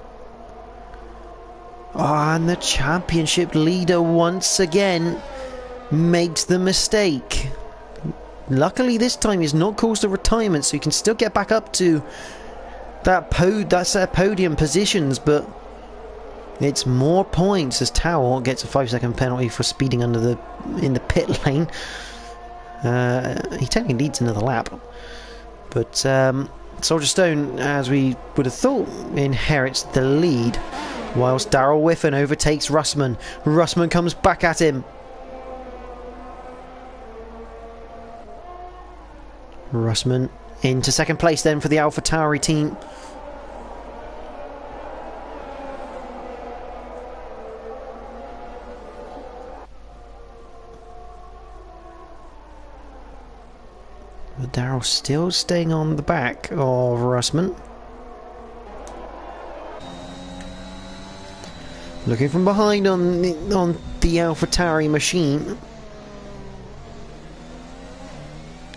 Oh, and the championship leader once again makes the mistake. Luckily this time he's not caused a retirement, so he can still get back up to that set of podium positions, but it's more points as Towel gets a 5-second penalty for speeding in the pit lane. He technically leads another lap, but Soldier Stone, as we would have thought, inherits the lead, whilst Daryl Whiffen overtakes Russman. Russman comes back at him. Russman into second place then for the AlphaTauri team. But Daryl still staying on the back of Russman. Looking from behind on the AlphaTauri machine.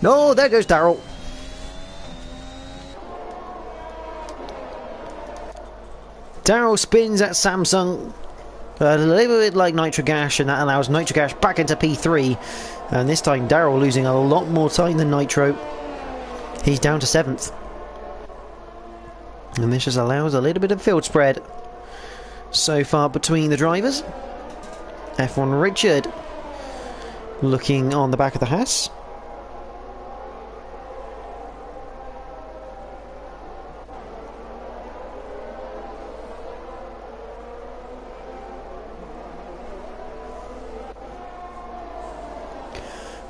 No, there goes Daryl. Daryl spins at Samsung. A little bit like Nitro Gash, and that allows Nitro Gash back into P3. And this time Daryl losing a lot more time than Nitro. He's down to 7th. And this just allows a little bit of field spread so far between the drivers. F1 Richard looking on the back of the Haas.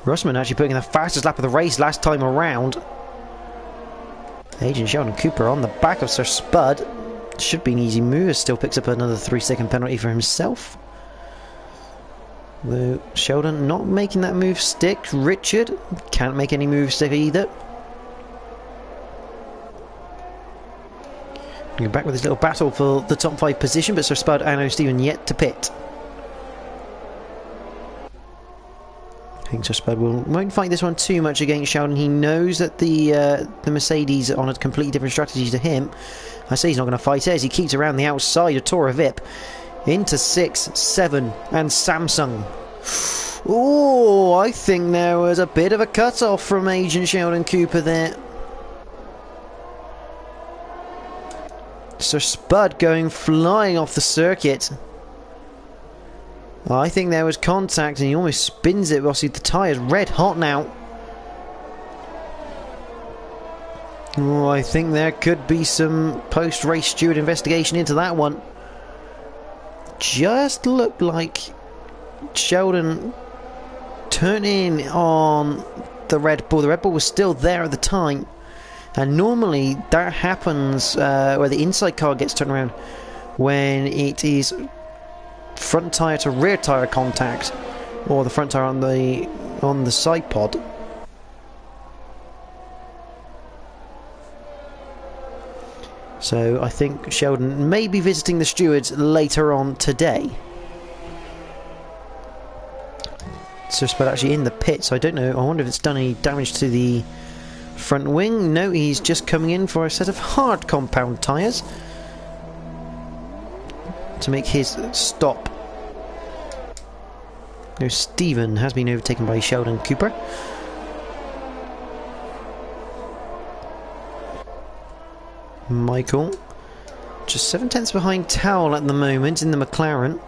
Russman actually putting in the fastest lap of the race last time around. Agent Sheldon Cooper on the back of Sir Spud. Should be an easy move. Still picks up another 3-second penalty for himself. Though Sheldon not making that move stick. Richard can't make any move stick either. Going back with his little battle for the top 5 position, but Sir Spud and O'Stephen yet to pit. I think Sir Spud won't fight this one too much against Sheldon. He knows that the Mercedes are on a completely different strategy to him. I say he's not going to fight it as he keeps around the outside of Tora Vip. Into 6, 7 and Samsung. Oh, I think there was a bit of a cut-off from Agent Sheldon Cooper there. Sir Spud going flying off the circuit. I think there was contact and he almost spins it. Obviously the tyre's red hot now. Oh, I think there could be some post-race steward investigation into that one. Just looked like Sheldon turning on the Red Bull. The Red Bull was still there at the time. And normally that happens where the inside car gets turned around when it is front tyre to rear tyre contact, or the front tyre on the side pod. So I think Sheldon may be visiting the stewards later on today. So but actually in the pit, so I don't know. I wonder if it's done any damage to the front wing. No, he's just coming in for a set of hard compound tyres to make his stop. No, Stephen has been overtaken by Sheldon Cooper. Michael just 7/10 behind Towel at the moment in the McLaren,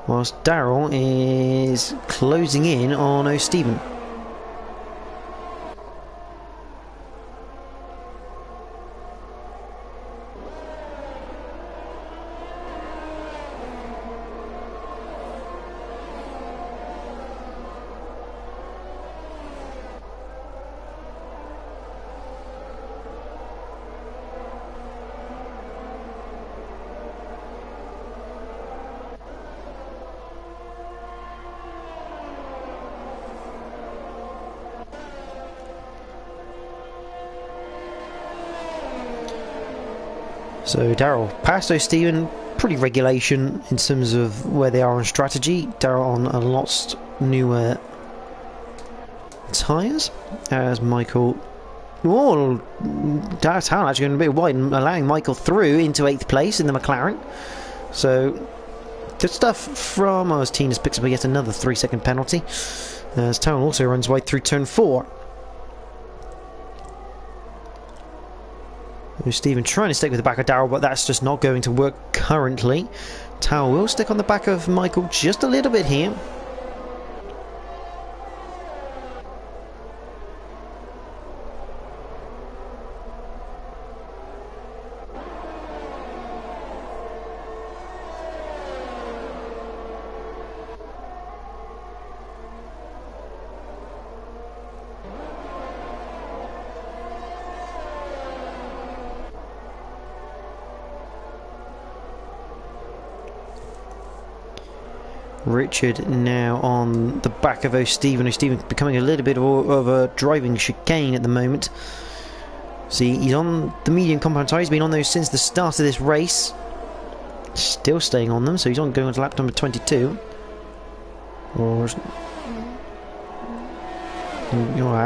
whilst Darrell is closing in on O'Stephen. So Darrell past O'Stephen, pretty regulation in terms of where they are on strategy. Darrell on a lot newer tyres, as Michael... Oh, that's how actually going a bit wide, allowing Michael through into 8th place in the McLaren. So good stuff from... as Tina's picks up yet another 3-second penalty, as Town also runs wide through turn 4. Stephen trying to stick with the back of Darrell, but that's just not going to work currently. Towel will stick on the back of Michael just a little bit here. Richard now on the back of O'Stephen. O'Stephen becoming a little bit of a driving chicane at the moment. See, he's on the medium compound tyre. He's been on those since the start of this race. Still staying on them, so he's on going on to lap number 22. Or actually,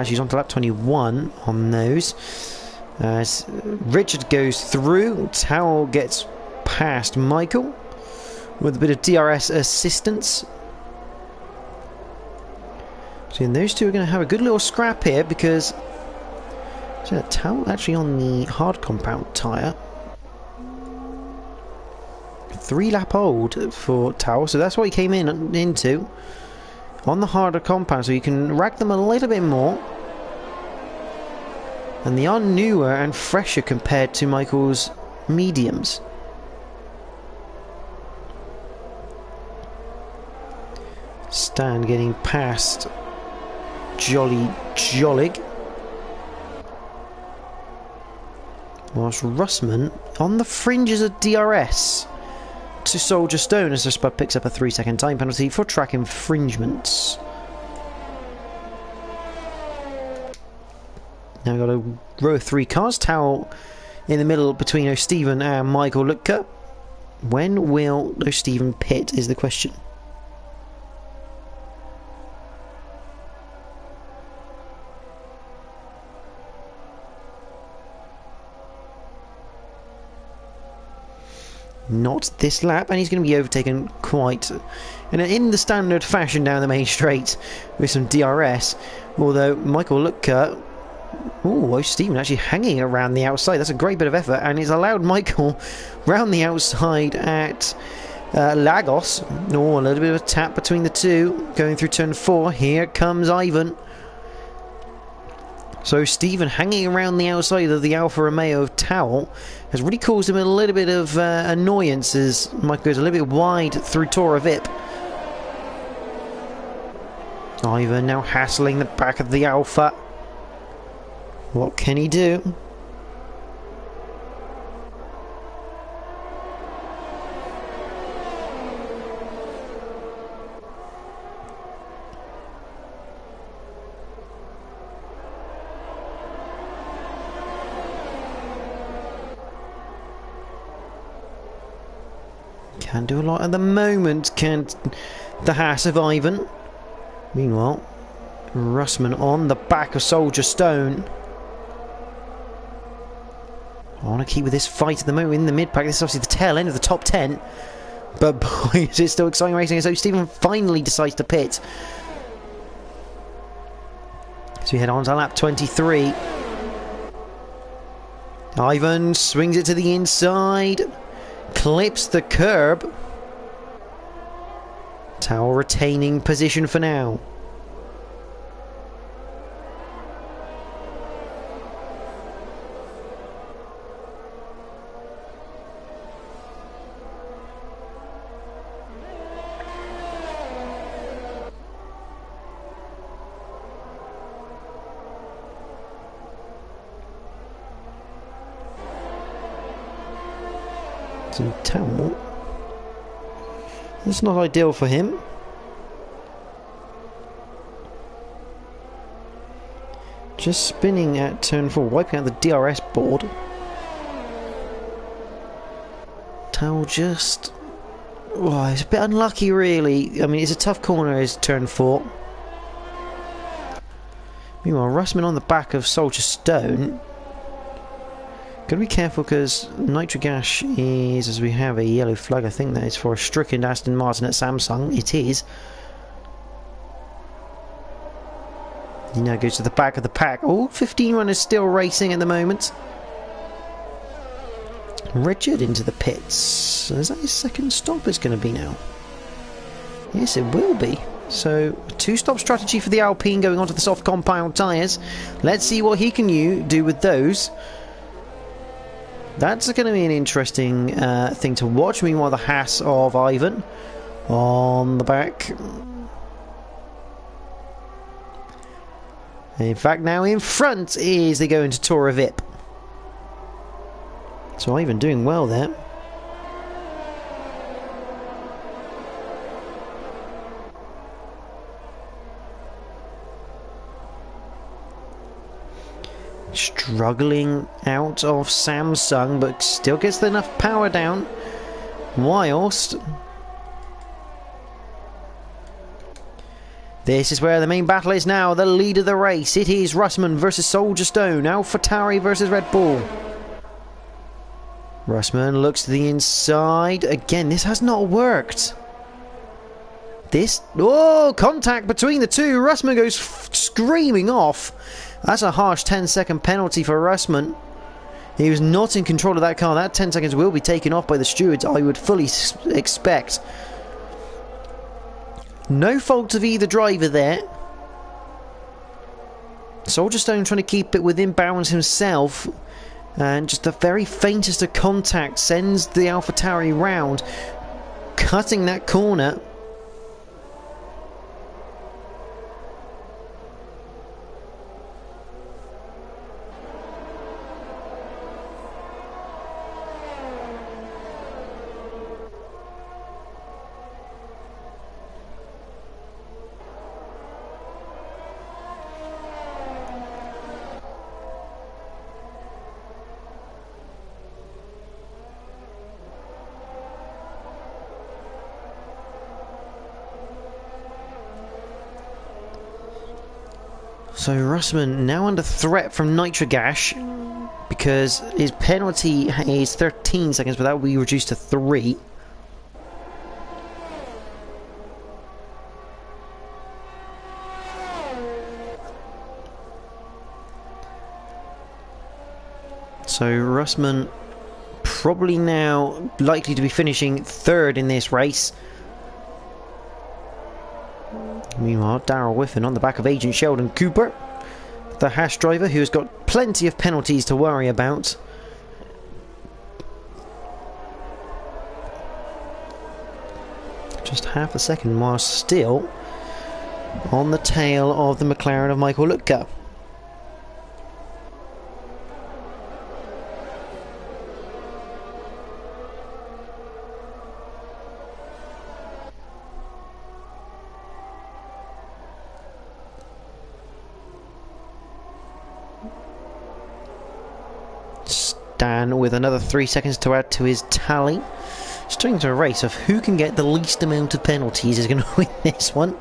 he's on to lap 21 on those. As Richard goes through, Towel gets past Michael with a bit of DRS assistance. So those two are going to have a good little scrap here, because so Towel actually on the hard compound tyre. 3-lap old for Towel, so that's what he came into on the harder compound, so you can rack them a little bit more. And they are newer and fresher compared to Michael's mediums. Stan getting past Jolly Jollig, whilst Russman on the fringes of DRS to Soldier Stone, as the Spud picks up a 3-second time penalty for track infringements. Now we've got a row of 3 cars. Towel in the middle between O'Stephen and Michael Lutka. When will O'Stephen pit is the question. Not this lap, and he's going to be overtaken quite in the standard fashion down the main straight with some DRS. Although Michael Lutka, Stephen actually hanging around the outside. That's a great bit of effort, and it's allowed Michael round the outside at Lagos. A little bit of a tap between the two going through turn 4. Here comes Ivan. So Stephen hanging around the outside of the Alfa Romeo of Towel has really caused him a little bit of annoyance, as Michael goes a little bit wide through Tora Vip. Ivan now hassling the back of the Alfa. What can he do? Can't do a lot at the moment, can't the Haas of Ivan. Meanwhile, Russman on the back of Soldier Stone. I want to keep with this fight at the moment in the mid-pack. This is obviously the tail end of the top 10. But boy, is it still exciting racing. So Stephen finally decides to pit. So we head on to lap 23. Ivan swings it to the inside. Clips the curb. Towel retaining position for now. Towel. That's not ideal for him. Just spinning at turn 4, wiping out the DRS board. Towel just... oh, it's a bit unlucky really. I mean, it's a tough corner, is turn 4. Meanwhile, Russman on the back of Soldier Stone. Gotta be careful because Nitrogash is, as we have a yellow flag, I think that is for a stricken Aston Martin at Samsung. It is. He now goes to the back of the pack. Oh, 15 runners still racing at the moment. Richard into the pits. Is that his second stop it's going to be now? Yes, it will be. So, a two-stop strategy for the Alpine going onto the soft compound tyres. Let's see what he can do with those. That's going to be an interesting thing to watch. Meanwhile, the Haas of Ivan on the back. In fact, now in front is they go into Tora Vip. So Ivan doing well there. Struggling out of Samsung, but still gets enough power down. Whilst this is where the main battle is now. The lead of the race. It is Russman versus Soldier Stone. AlphaTauri versus Red Bull. Russman looks to the inside. Again, this has not worked. This... oh, contact between the two. Russman goes screaming off. That's a harsh 10-second penalty for Russman. He was not in control of that car. That 10 seconds will be taken off by the stewards, I would fully expect. No fault of either driver there. Soldier Stone trying to keep it within bounds himself. And just the very faintest of contact sends the AlphaTauri round, cutting that corner. So Russman now under threat from Nitrogash because his penalty is 13 seconds, but that will be reduced to 3. So Russman probably now likely to be finishing 3rd in this race. Meanwhile, Darrell Whiffen on the back of Agent Sheldon Cooper, the Haas driver who has got plenty of penalties to worry about. Just half a second while still on the tail of the McLaren of Michael Lutka. Dan with another 3 seconds to add to his tally. Straight into a race of who can get the least amount of penalties is going to win this one.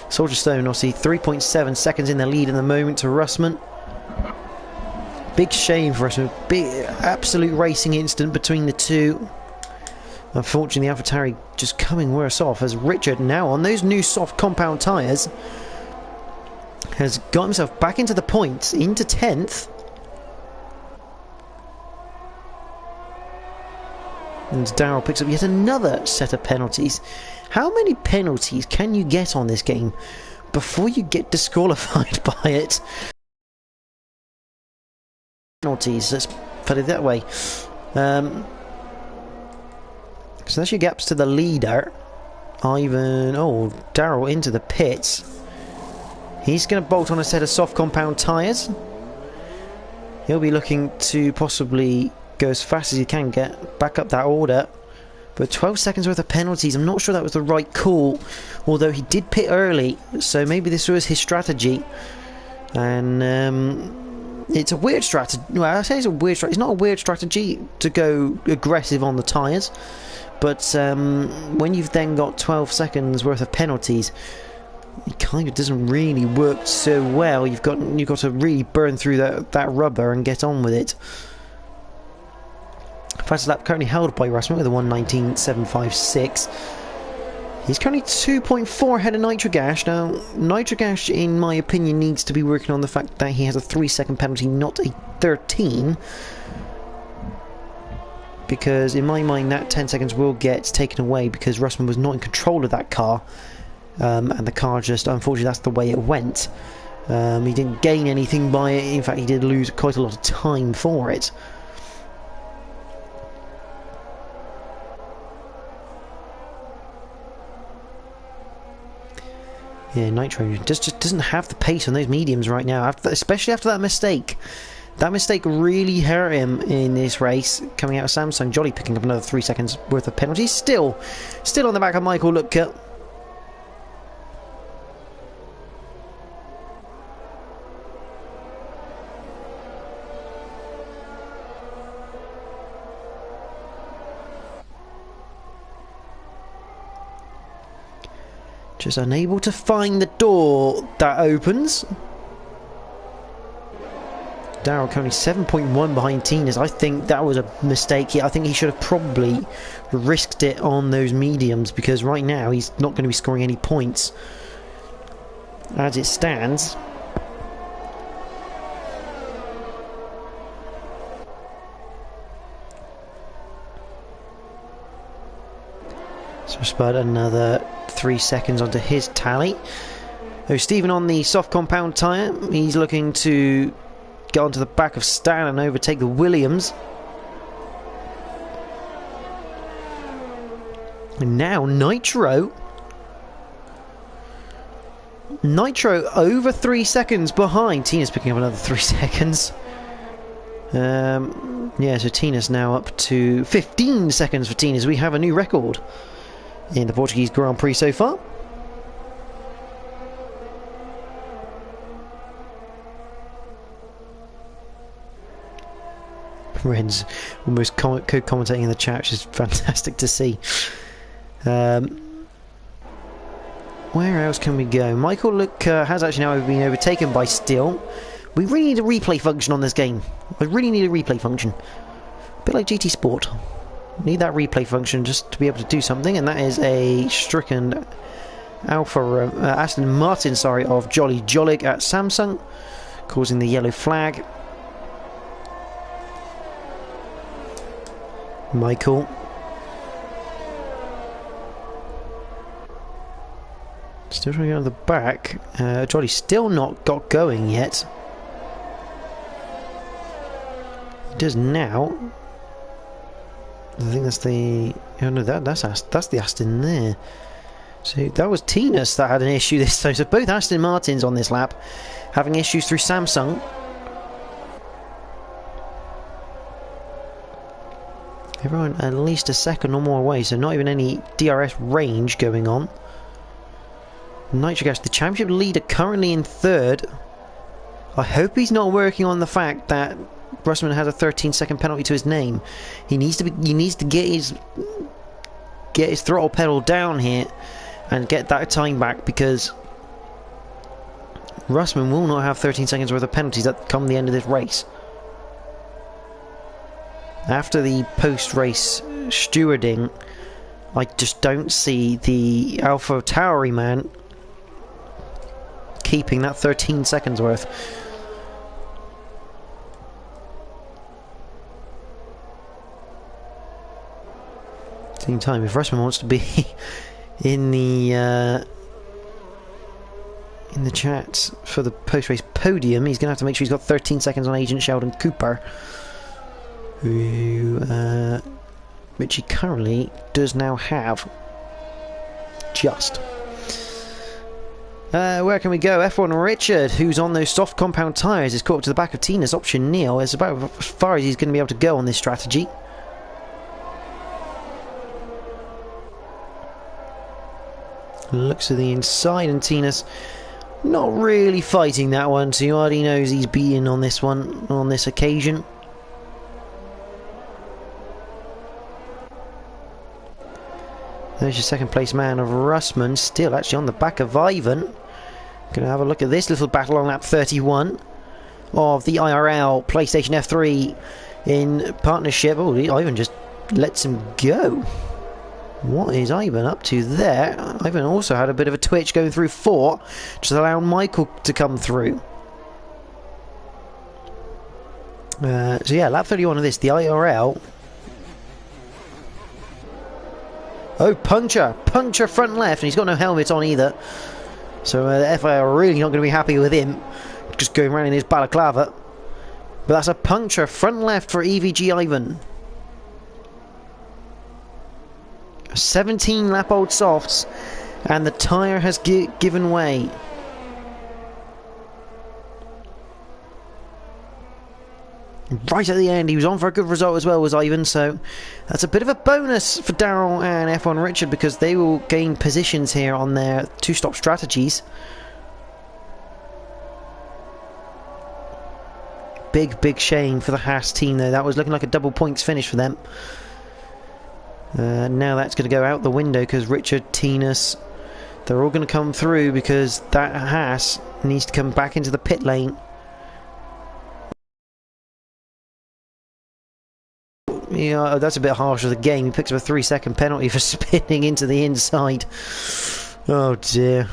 Soldier Stone, obviously 3.7 seconds in the lead in the moment to Russman. Big shame for Russman. Big, absolute racing incident between the two. Unfortunately, AlphaTauri just coming worse off as Richard, now on those new soft compound tyres, has got himself back into the points, into 10th. And Darrell picks up yet another set of penalties. How many penalties can you get on this game before you get disqualified by it? Penalties, let's put it that way. So that's your gaps to the leader. Darrell into the pits. He's going to bolt on a set of soft compound tyres. He'll be looking to possibly go as fast as he can, get back up that order. But 12 seconds worth of penalties, I'm not sure that was the right call. Although he did pit early, so maybe this was his strategy. And it's a weird strategy. Well, I say it's a weird strategy. It's not a weird strategy to go aggressive on the tyres. But when you've then got 12 seconds worth of penalties, it kind of doesn't really work so well. You've got to really burn through that rubber and get on with it. Fastest lap currently held by Russman with a 1:19.756. He's currently 2.4 ahead of Nitrogash. Now, Nitrogash, in my opinion, needs to be working on the fact that he has a 3-second penalty, not a 13. Because in my mind, that 10 seconds will get taken away because Russman was not in control of that car. And the car just, unfortunately, that's the way it went. He didn't gain anything by it. In fact, he did lose quite a lot of time for it. Yeah, Nitro just doesn't have the pace on those mediums right now, especially after that mistake. That mistake really hurt him in this race, coming out of Samsung. Jolly picking up another 3 seconds worth of penalties. Still on the back of Michael Lutka. Just unable to find the door that opens. Darrell currently 7.1 behind Tinas. I think that was a mistake. I think he should have probably risked it on those mediums because right now he's not going to be scoring any points as it stands. So Spud another 3 seconds onto his tally. So Stephen on the soft compound tyre. He's looking to get onto the back of Stan and overtake the Williams. And now Nitro over 3 seconds behind. Tina's picking up another 3 seconds. Yeah, so Tina's now up to 15 seconds for Tina's. We have a new record in the Portuguese Grand Prix so far. Ren's almost co-commentating in the chat, which is fantastic to see. Where else can we go? Michael has actually now been overtaken by Steele. We really need a replay function on this game. I really need a replay function. A bit like GT Sport. Need that replay function just to be able to do something, and that is a stricken Aston Martin, of Jolly Jolig at Samsung, causing the yellow flag. Michael still trying to get on the back. Jolly's still not got going yet. He does now. I think that's the... Oh no, that's the Aston there. So that was Tinas that had an issue this time. So both Aston Martins on this lap having issues through Samsung. Everyone at least a second or more away, so not even any DRS range going on. Nitrogas, the championship leader, currently in third. I hope he's not working on the fact that Russman has a 13-second penalty to his name. He needs to get his get his throttle pedal down here and get that time back, because Russman will not have 13 seconds worth of penalties that come the end of this race. After the post-race stewarding, I just don't see the Alpha Tauri man keeping that 13 seconds worth. Same time, if Russman wants to be in the chat for the post-race podium, he's going to have to make sure he's got 13 seconds on Agent Sheldon Cooper, which he currently does now have. Just. Where can we go? F1 Richard, who's on those soft compound tyres, is caught up to the back of Tina's option Neil. It's about as far as he's going to be able to go on this strategy. Looks to the inside, and Tina's not really fighting that one, so he already knows he's beaten on this one, on this occasion. There's your second place man of Russman, still actually on the back of Ivan. Gonna have a look at this little battle on lap 31 of the IRL PlayStation F3 in partnership. Oh, Ivan just lets him go. What is Ivan up to there? Ivan also had a bit of a twitch going through 4, just allowing Michael to come through. So yeah, lap 31 of this, the IRL. Oh, puncture front left, and he's got no helmet on either. So the FIA are really not going to be happy with him, just going around in his balaclava. But that's a puncture front left for EVG Ivan. 17 lap old softs, and the tyre has given way. Right at the end, he was on for a good result as well, was Ivan, so that's a bit of a bonus for Daryl and F1 Richard, because they will gain positions here on their two-stop strategies. Big shame for the Haas team though. That was looking like a double points finish for them. Now that's going to go out the window, because Richard, Tinas, they're all going to come through, because that Haas needs to come back into the pit lane. Yeah, that's a bit harsh of the game. He picks up a 3-second penalty for spinning into the inside. Oh dear.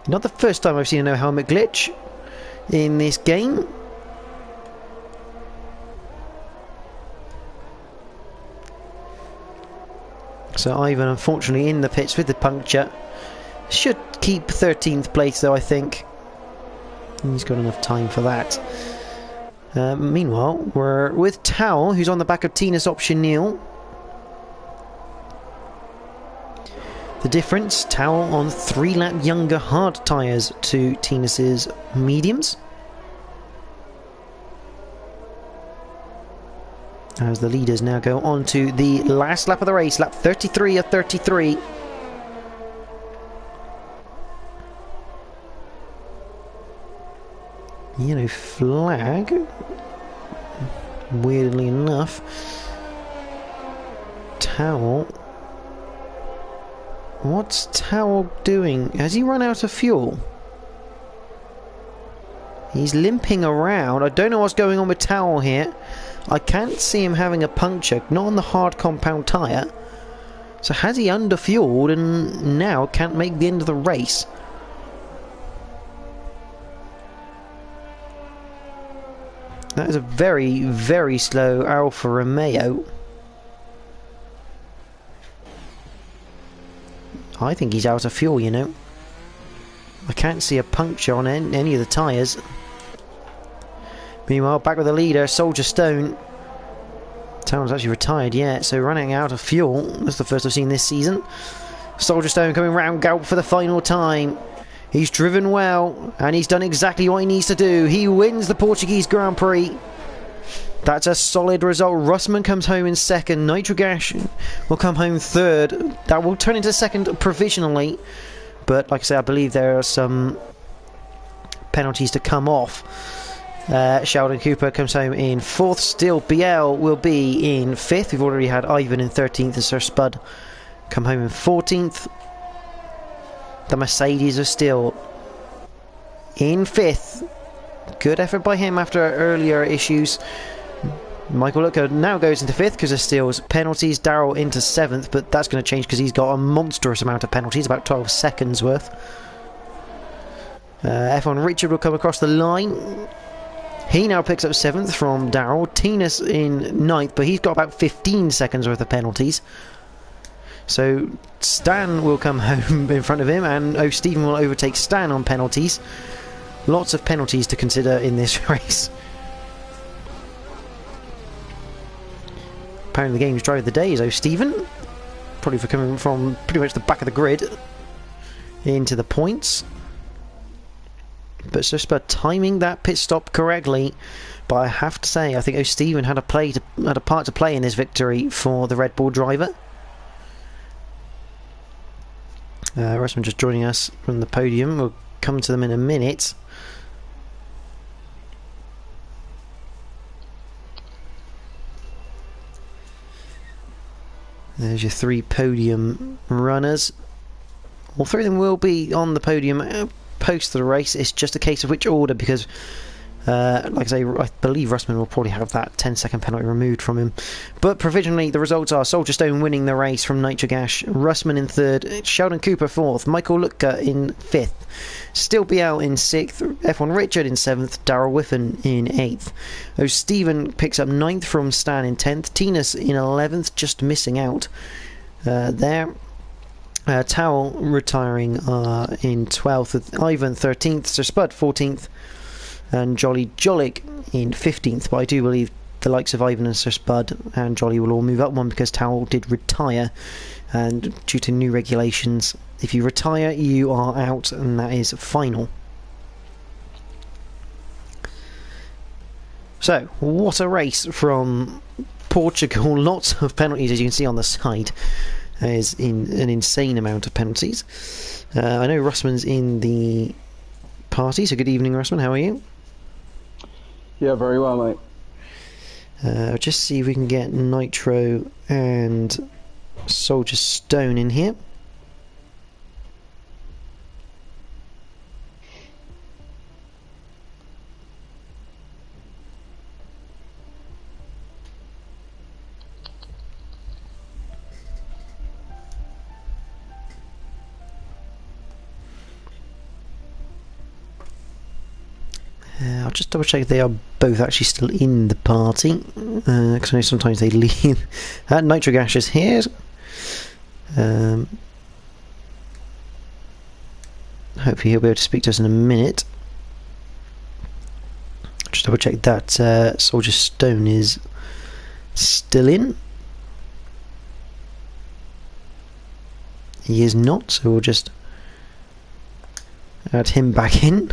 Not the first time I've seen a no helmet glitch in this game. So Ivan, unfortunately, in the pits with the puncture. Should keep 13th place though, I think. He's got enough time for that. Meanwhile, we're with Towel, who's on the back of Tina's option Neil. The difference, Towel on 3-lap younger hard tyres to Tina's mediums. As the leaders now go on to the last lap of the race, lap 33 of 33. Yellow flag, weirdly enough. Towel, what's Towel doing? Has he run out of fuel? He's limping around. I don't know what's going on with Towel here. I can't see him having a puncture, not on the hard compound tyre. So has he underfueled and now can't make the end of the race? That is a very slow Alfa Romeo. I think he's out of fuel, you know. I can't see a puncture on any of the tyres. Meanwhile, back with the leader, Soldier Stone. Town's actually retired yet, so running out of fuel. That's the first I've seen this season. Soldier Stone coming round Galp for the final time. He's driven well, and he's done exactly what he needs to do. He wins the Portuguese Grand Prix. That's a solid result. Russman comes home in second. Nitrogash will come home third. That will turn into second provisionally. But like I say, I believe there are some penalties to come off. Sheldon Cooper comes home in 4th. Still, BL will be in 5th. We've already had Ivan in 13th and Sir Spud come home in 14th. The Mercedes are still in 5th. Good effort by him after earlier issues. Michael Looker now goes into 5th because of Steele's penalties. Darrell into 7th, but that's going to change because he's got a monstrous amount of penalties, about 12 seconds worth. F1 Richard will come across the line. He now picks up 7th from Darrell. Tina's in 9th, but he's got about 15 seconds worth of penalties. So Stan will come home in front of him, and O'Stephen will overtake Stan on penalties. Lots of penalties to consider in this race. Apparently the game's driver of the day is O'Stephen, probably for coming from pretty much the back of the grid into the points. But just about timing that pit stop correctly. But I have to say, I think O'Stephen had a part to play in this victory for the Red Bull driver. Russman just joining us from the podium. We'll come to them in a minute. There's your 3 podium runners. All 3 of them will be on the podium post the race. It's just a case of which order, because like I say, I believe Russman will probably have that 10-second penalty removed from him. But provisionally the results are Soldier Stone winning the race from Nitrogash, Russman in 3rd, Sheldon Cooper 4th, Michael Lutka in 5th, Still BL in 6th, F1 Richard in 7th, Darrell Whiffen in 8th. O'Stephen picks up 9th from Stan in 10th, Tinas in 11th, just missing out there. Towel retiring in 12th, with Ivan 13th, Sir Spud 14th, and Jolly Jolik in 15th. But I do believe the likes of Ivan and Sir Spud and Jolly will all move up one, because Towel did retire, and due to new regulations, if you retire you are out, and that is final. So what a race from Portugal. Lots of penalties, as you can see on the side. Is in an insane amount of penalties. I know Russman's in the party, so good evening, Russman. How are you? Yeah, very well, mate. I'll just see if we can get Nitro and Soldier Stone in here. I'll just double check if they are both actually still in the party, because I know sometimes they leave. Nitrogash is here. Hopefully he'll be able to speak to us in a minute. Just double check that Soldier Stone is still in. He is not, so we'll just add him back in.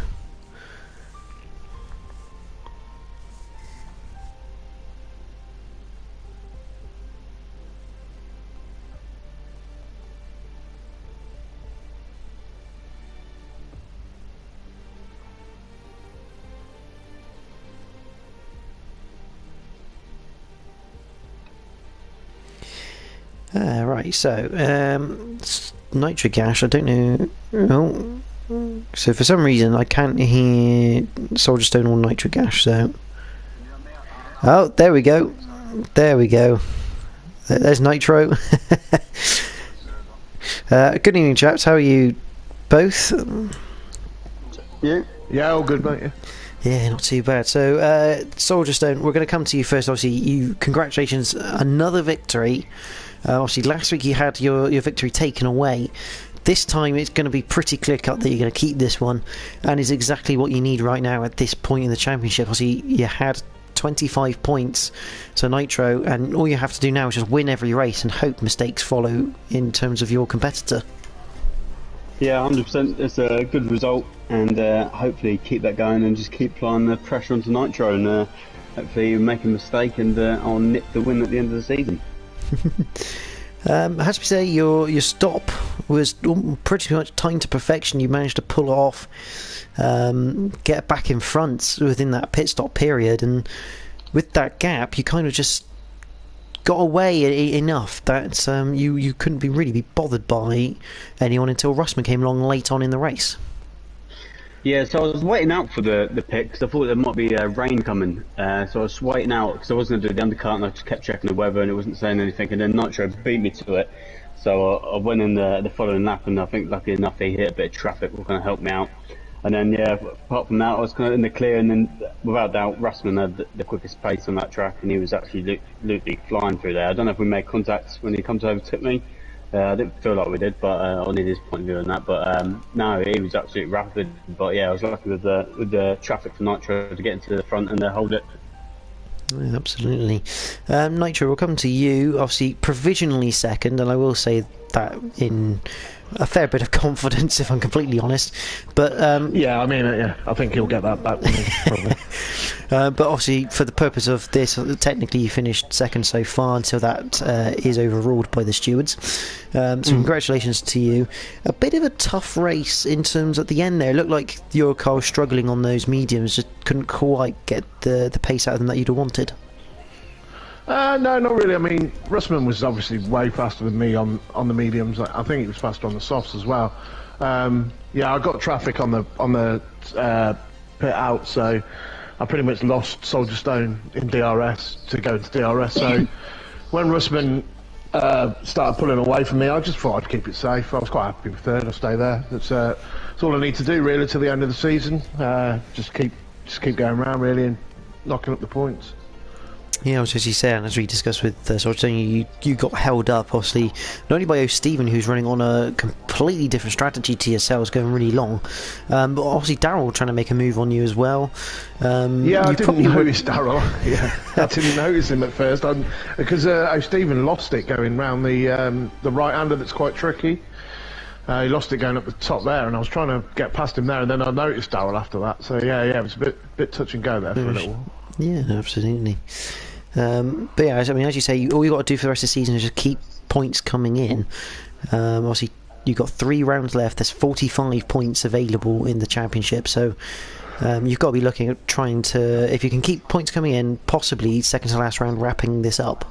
Right, so Nitrogash, I don't know. Oh, so for some reason I can't hear Soldier Stone or Nitrogash. So, oh, there we go. There we go. There's Nitro. Good evening, chaps. How are you both? Yeah, all good, mate. Yeah, not too bad. So, Soldier Stone, we're going to come to you first. Obviously, congratulations, another victory. Obviously, last week you had your victory taken away. This time it's going to be pretty clear cut that you're going to keep this one, and is exactly what you need right now at this point in the championship. Obviously, you had 25 points to Nitro, and all you have to do now is just win every race and hope mistakes follow in terms of your competitor. Yeah, 100%. It's a good result, and hopefully keep that going and just keep applying the pressure onto Nitro, and hopefully make a mistake and I'll nip the win at the end of the season. How to say your stop was pretty much timed to perfection. You managed to pull it off, get back in front within that pit stop period, and with that gap, you kind of just got away enough that you couldn't really be bothered by anyone until Russman came along late on in the race. Yeah, so I was waiting out for the pit because I thought there might be rain coming. So I was waiting out because I wasn't going to do the undercut, and I just kept checking the weather and it wasn't saying anything. And then Nitro beat me to it. So I went in the following lap, and I think lucky enough they hit a bit of traffic, was going to help me out. And then yeah, apart from that, I was kind of in the clear, and then without doubt, Russman had the quickest pace on that track, and he was actually literally flying through there. I don't know if we made contact when he comes over to me. I didn't feel like we did, but I need his point of view on that. But no, he was absolutely rapid. But yeah, I was lucky with the traffic for Nitro to get into the front and hold it. Yeah, absolutely. Nitro, we'll come to you. Obviously, provisionally second, and I will say that in a fair bit of confidence, if I'm completely honest. But yeah, I mean, yeah, I think he'll get that back. Probably. But obviously, for the purpose of this, technically you finished second so far until that is overruled by the stewards. So congratulations to you. A bit of a tough race in terms at the end there. It looked like your car was struggling on those mediums, just couldn't quite get the pace out of them that you'd have wanted. No, not really. I mean, Russman was obviously way faster than me on the mediums. I think he was faster on the softs as well. Yeah, I got traffic on the pit out, so I pretty much lost Soldier Stone in DRS to go to DRS. So when Russman started pulling away from me, I just thought I'd keep it safe. I was quite happy with third. I'll stay there. That's all I need to do really till the end of the season. Just keep going around really and knocking up the points. Yeah, as you said, and as we discussed with Soldier, you got held up, obviously, not only by Stephen, who's running on a completely different strategy to yourselves, going really long, but obviously Daryl trying to make a move on you as well. Yeah, I didn't notice Daryl. Yeah, I didn't notice him at first, because Stephen lost it going round the right-hander that's quite tricky. He lost it going up the top there, and I was trying to get past him there, and then I noticed Daryl after that. So yeah, it was a bit touch and go there for a little while. Yeah, absolutely. But yeah, I mean, as you say, all you got to do for the rest of the season is just keep points coming in. Obviously, you've got 3 rounds left. There's 45 points available in the championship, so you've got to be looking at trying to, if you can keep points coming in, possibly second to last round, wrapping this up.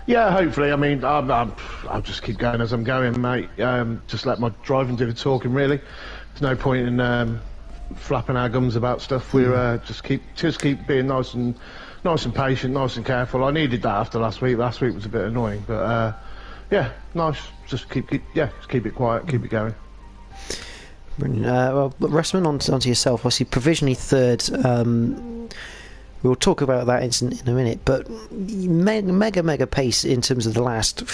Yeah, hopefully. I mean, I'll just keep going as I'm going, mate. Just let my driving do the talking, really. There's no point in flapping our gums about stuff. We're just keep being nice and patient, nice and careful. I needed that after last week. Last week was a bit annoying, but yeah, nice. Just keep it quiet, keep it going. Brilliant. Well, Russman, onto yourself. Obviously, provisionally third. We'll talk about that in a minute, but mega pace in terms of the last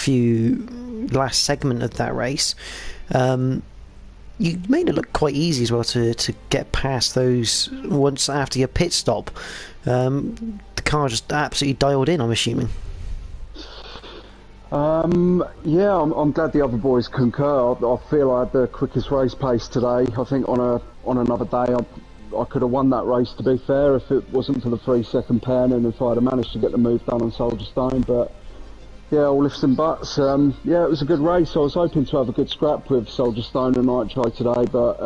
segment of that race. You made it look quite easy as well to get past those once after your pit stop. The car just absolutely dialed in, I'm assuming. Yeah, I'm glad the other boys concur. I feel I had the quickest race pace today. I think on another day I could have won that race, to be fair, if it wasn't for the 3-second pen and if I'd have managed to get the move done on Soldier Stone. But yeah, all lifts and butts. Yeah, it was a good race. I was hoping to have a good scrap with Soldier Stone and Nitro today, but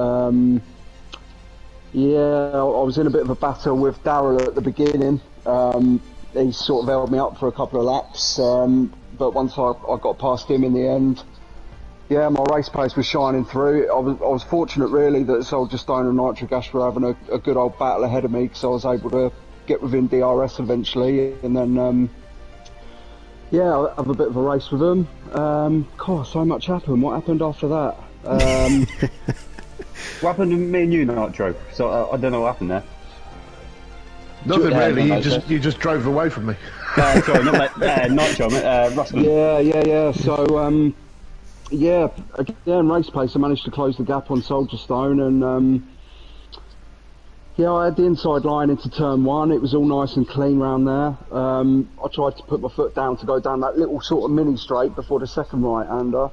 yeah, I was in a bit of a battle with Daryl at the beginning. He sort of held me up for a couple of laps, but once I got past him in the end, yeah, my race pace was shining through. I was fortunate really that Soldier Stone and Nitro Gas were having a good old battle ahead of me, because I was able to get within DRS eventually, and then yeah, I'll have a bit of a race with them. God, so much happened. What happened after that? What happened to me and you, Nitro? So I don't know what happened there. Nothing really. You just drove away from me. Sorry, not Nitro, Russman. Yeah. So yeah, again, race pace. I managed to close the gap on Soldier Stone, and yeah, I had the inside line into turn 1. It was all nice and clean round there. I tried to put my foot down to go down that little sort of mini straight before the second right-hander.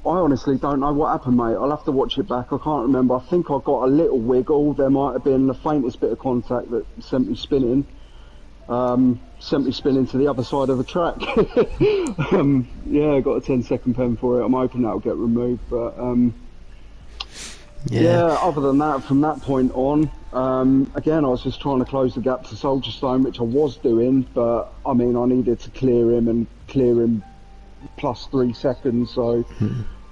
I honestly don't know what happened, mate. I'll have to watch it back. I can't remember. I think I got a little wiggle. There might have been the faintest bit of contact that sent me spinning. Sent me spinning to the other side of the track. Yeah, I got a 10-second pen for it. I'm hoping that'll get removed, but yeah, other than that, from that point on, again, I was just trying to close the gap to Soldier Stone, which I was doing, but I mean, I needed to clear him plus 3 seconds, so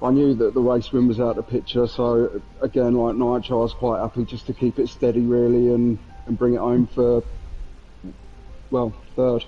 I knew that the race win was out of the picture. So again, like Nigel, I was quite happy just to keep it steady, really, and bring it home for, well, third.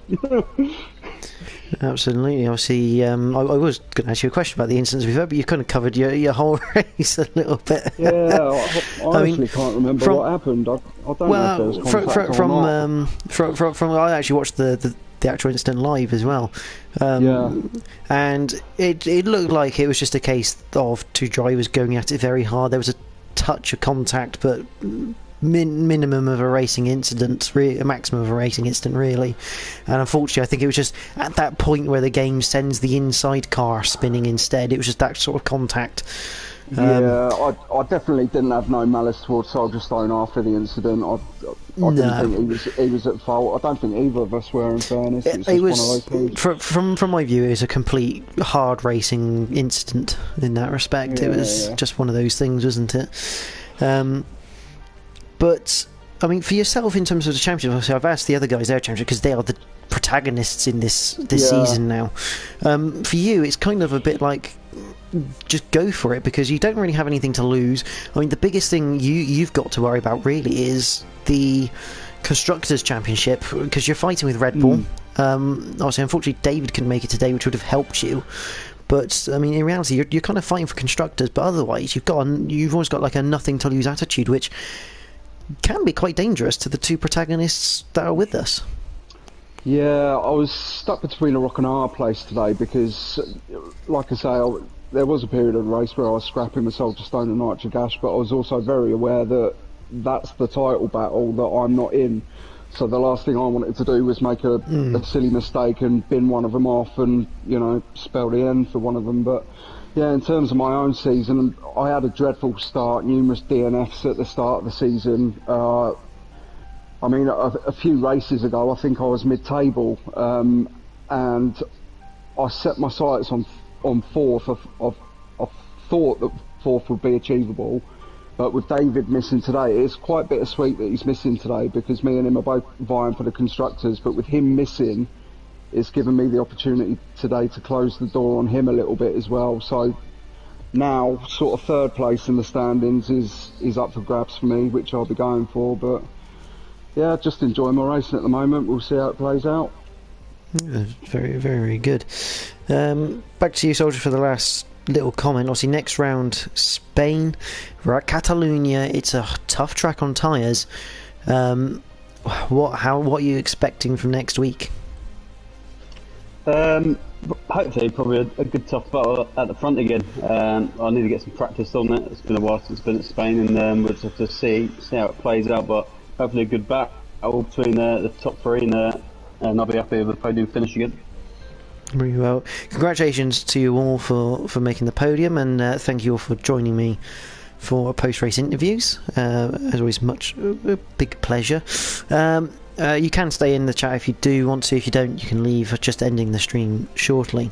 Absolutely. Obviously, I was going to ask you a question about the incidents before, but you've kind of covered your whole race a little bit. Yeah, I honestly can't remember what happened. I don't know if there was contact or not. From I actually watched the actual incident live as well. And it looked like it was just a case of two drivers going at it very hard. There was a touch of contact, but minimum of a racing incident, a maximum of a racing incident, really. And unfortunately, I think it was just at that point where the game sends the inside car spinning instead. It was just that sort of contact. I definitely didn't have no malice towards Soldier Stone after the incident. I didn't think he was at fault. I don't think either of us were, in fairness. It was one of those things. From my view, it was a complete hard racing incident in that respect. It was just one of those things, wasn't it? But I mean, for yourself in terms of the championship, obviously I've asked the other guys their championship because they are the protagonists in this season now. For you, it's kind of a bit like, just go for it, because you don't really have anything to lose. I mean, the biggest thing you've got to worry about really is the Constructors' Championship, because you're fighting with Red Bull. Obviously, unfortunately, David couldn't make it today, which would have helped you. But I mean, in reality, you're kind of fighting for constructors. But otherwise, you've always got like a nothing to lose attitude, which can be quite dangerous to the two protagonists that are with us. Yeah, I was stuck between a rock and a hard place today because, like I say, there was a period of the race where I was scrapping with Soldier Stone and Nitro Gash, but I was also very aware that that's the title battle that I'm not in. So the last thing I wanted to do was make a silly mistake and bin one of them off and, spell the end for one of them. But yeah, in terms of my own season, I had a dreadful start, numerous DNFs at the start of the season. I mean, a few races ago, I think I was mid-table, and I set my sights on fourth. I thought that fourth would be achievable, but with David missing today, it's quite bittersweet that he's missing today, because me and him are both vying for the constructors, but with him missing, it's given me the opportunity today to close the door on him a little bit as well. So now, sort of third place in the standings is up for grabs for me, which I'll be going for. But yeah, just enjoying my racing at the moment. We'll see how it plays out. Very, very good. Back to you, Soldier, for the last little comment. Obviously, next round, Spain. We're at Catalonia. It's a tough track on tyres. What are you expecting from next week? Hopefully, probably a good tough battle at the front again. I need to get some practice on it. It's been a while since I've been at Spain, and we'll just have to see how it plays out. But hopefully, a good battle between the top three, and I'll be happy with the podium finish again. Very well. Congratulations to you all for making the podium, and thank you all for joining me for post-race interviews. As always, a big pleasure. You can stay in the chat if you do want to. If you don't, you can leave. Just ending the stream shortly.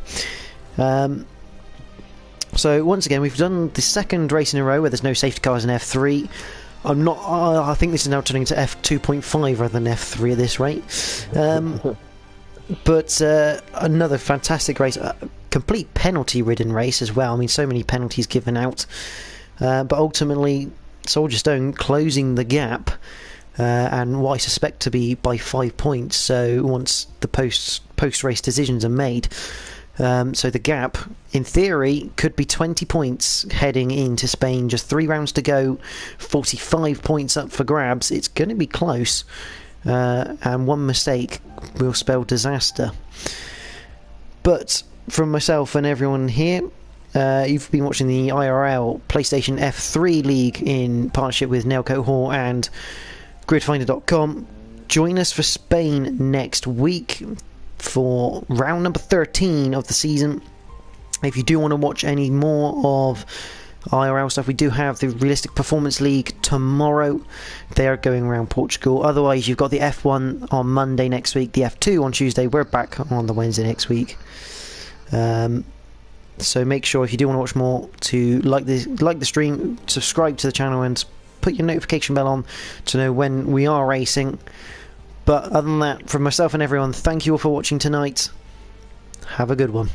So once again, we've done the second race in a row where there's no safety cars in F3. I think this is now turning to F2.5 rather than F3 at this rate. But another fantastic race, a complete penalty-ridden race as well. I mean, so many penalties given out. But ultimately, Soldier Stone closing the gap, and what I suspect to be by 5 points. So once the post-race decisions are made, so the gap, in theory, could be 20 points heading into Spain. Just 3 rounds to go, 45 points up for grabs. It's going to be close. And one mistake will spell disaster. But from myself and everyone here, you've been watching the IRL PlayStation F3 League in partnership with Nelco Hall and gridfinder.com. Join us for Spain next week for round number 13 of the season. If you do want to watch any more of IRL stuff. We do have the Realistic Performance League tomorrow. They are going around Portugal. Otherwise, you've got the F1 on Monday next week, the F2 on Tuesday. We're back on the Wednesday next week. So make sure, if you do want to watch more, to like the stream, subscribe to the channel, and put your notification bell on to know when we are racing. But other than that, from myself and everyone, thank you all for watching tonight. Have a good one.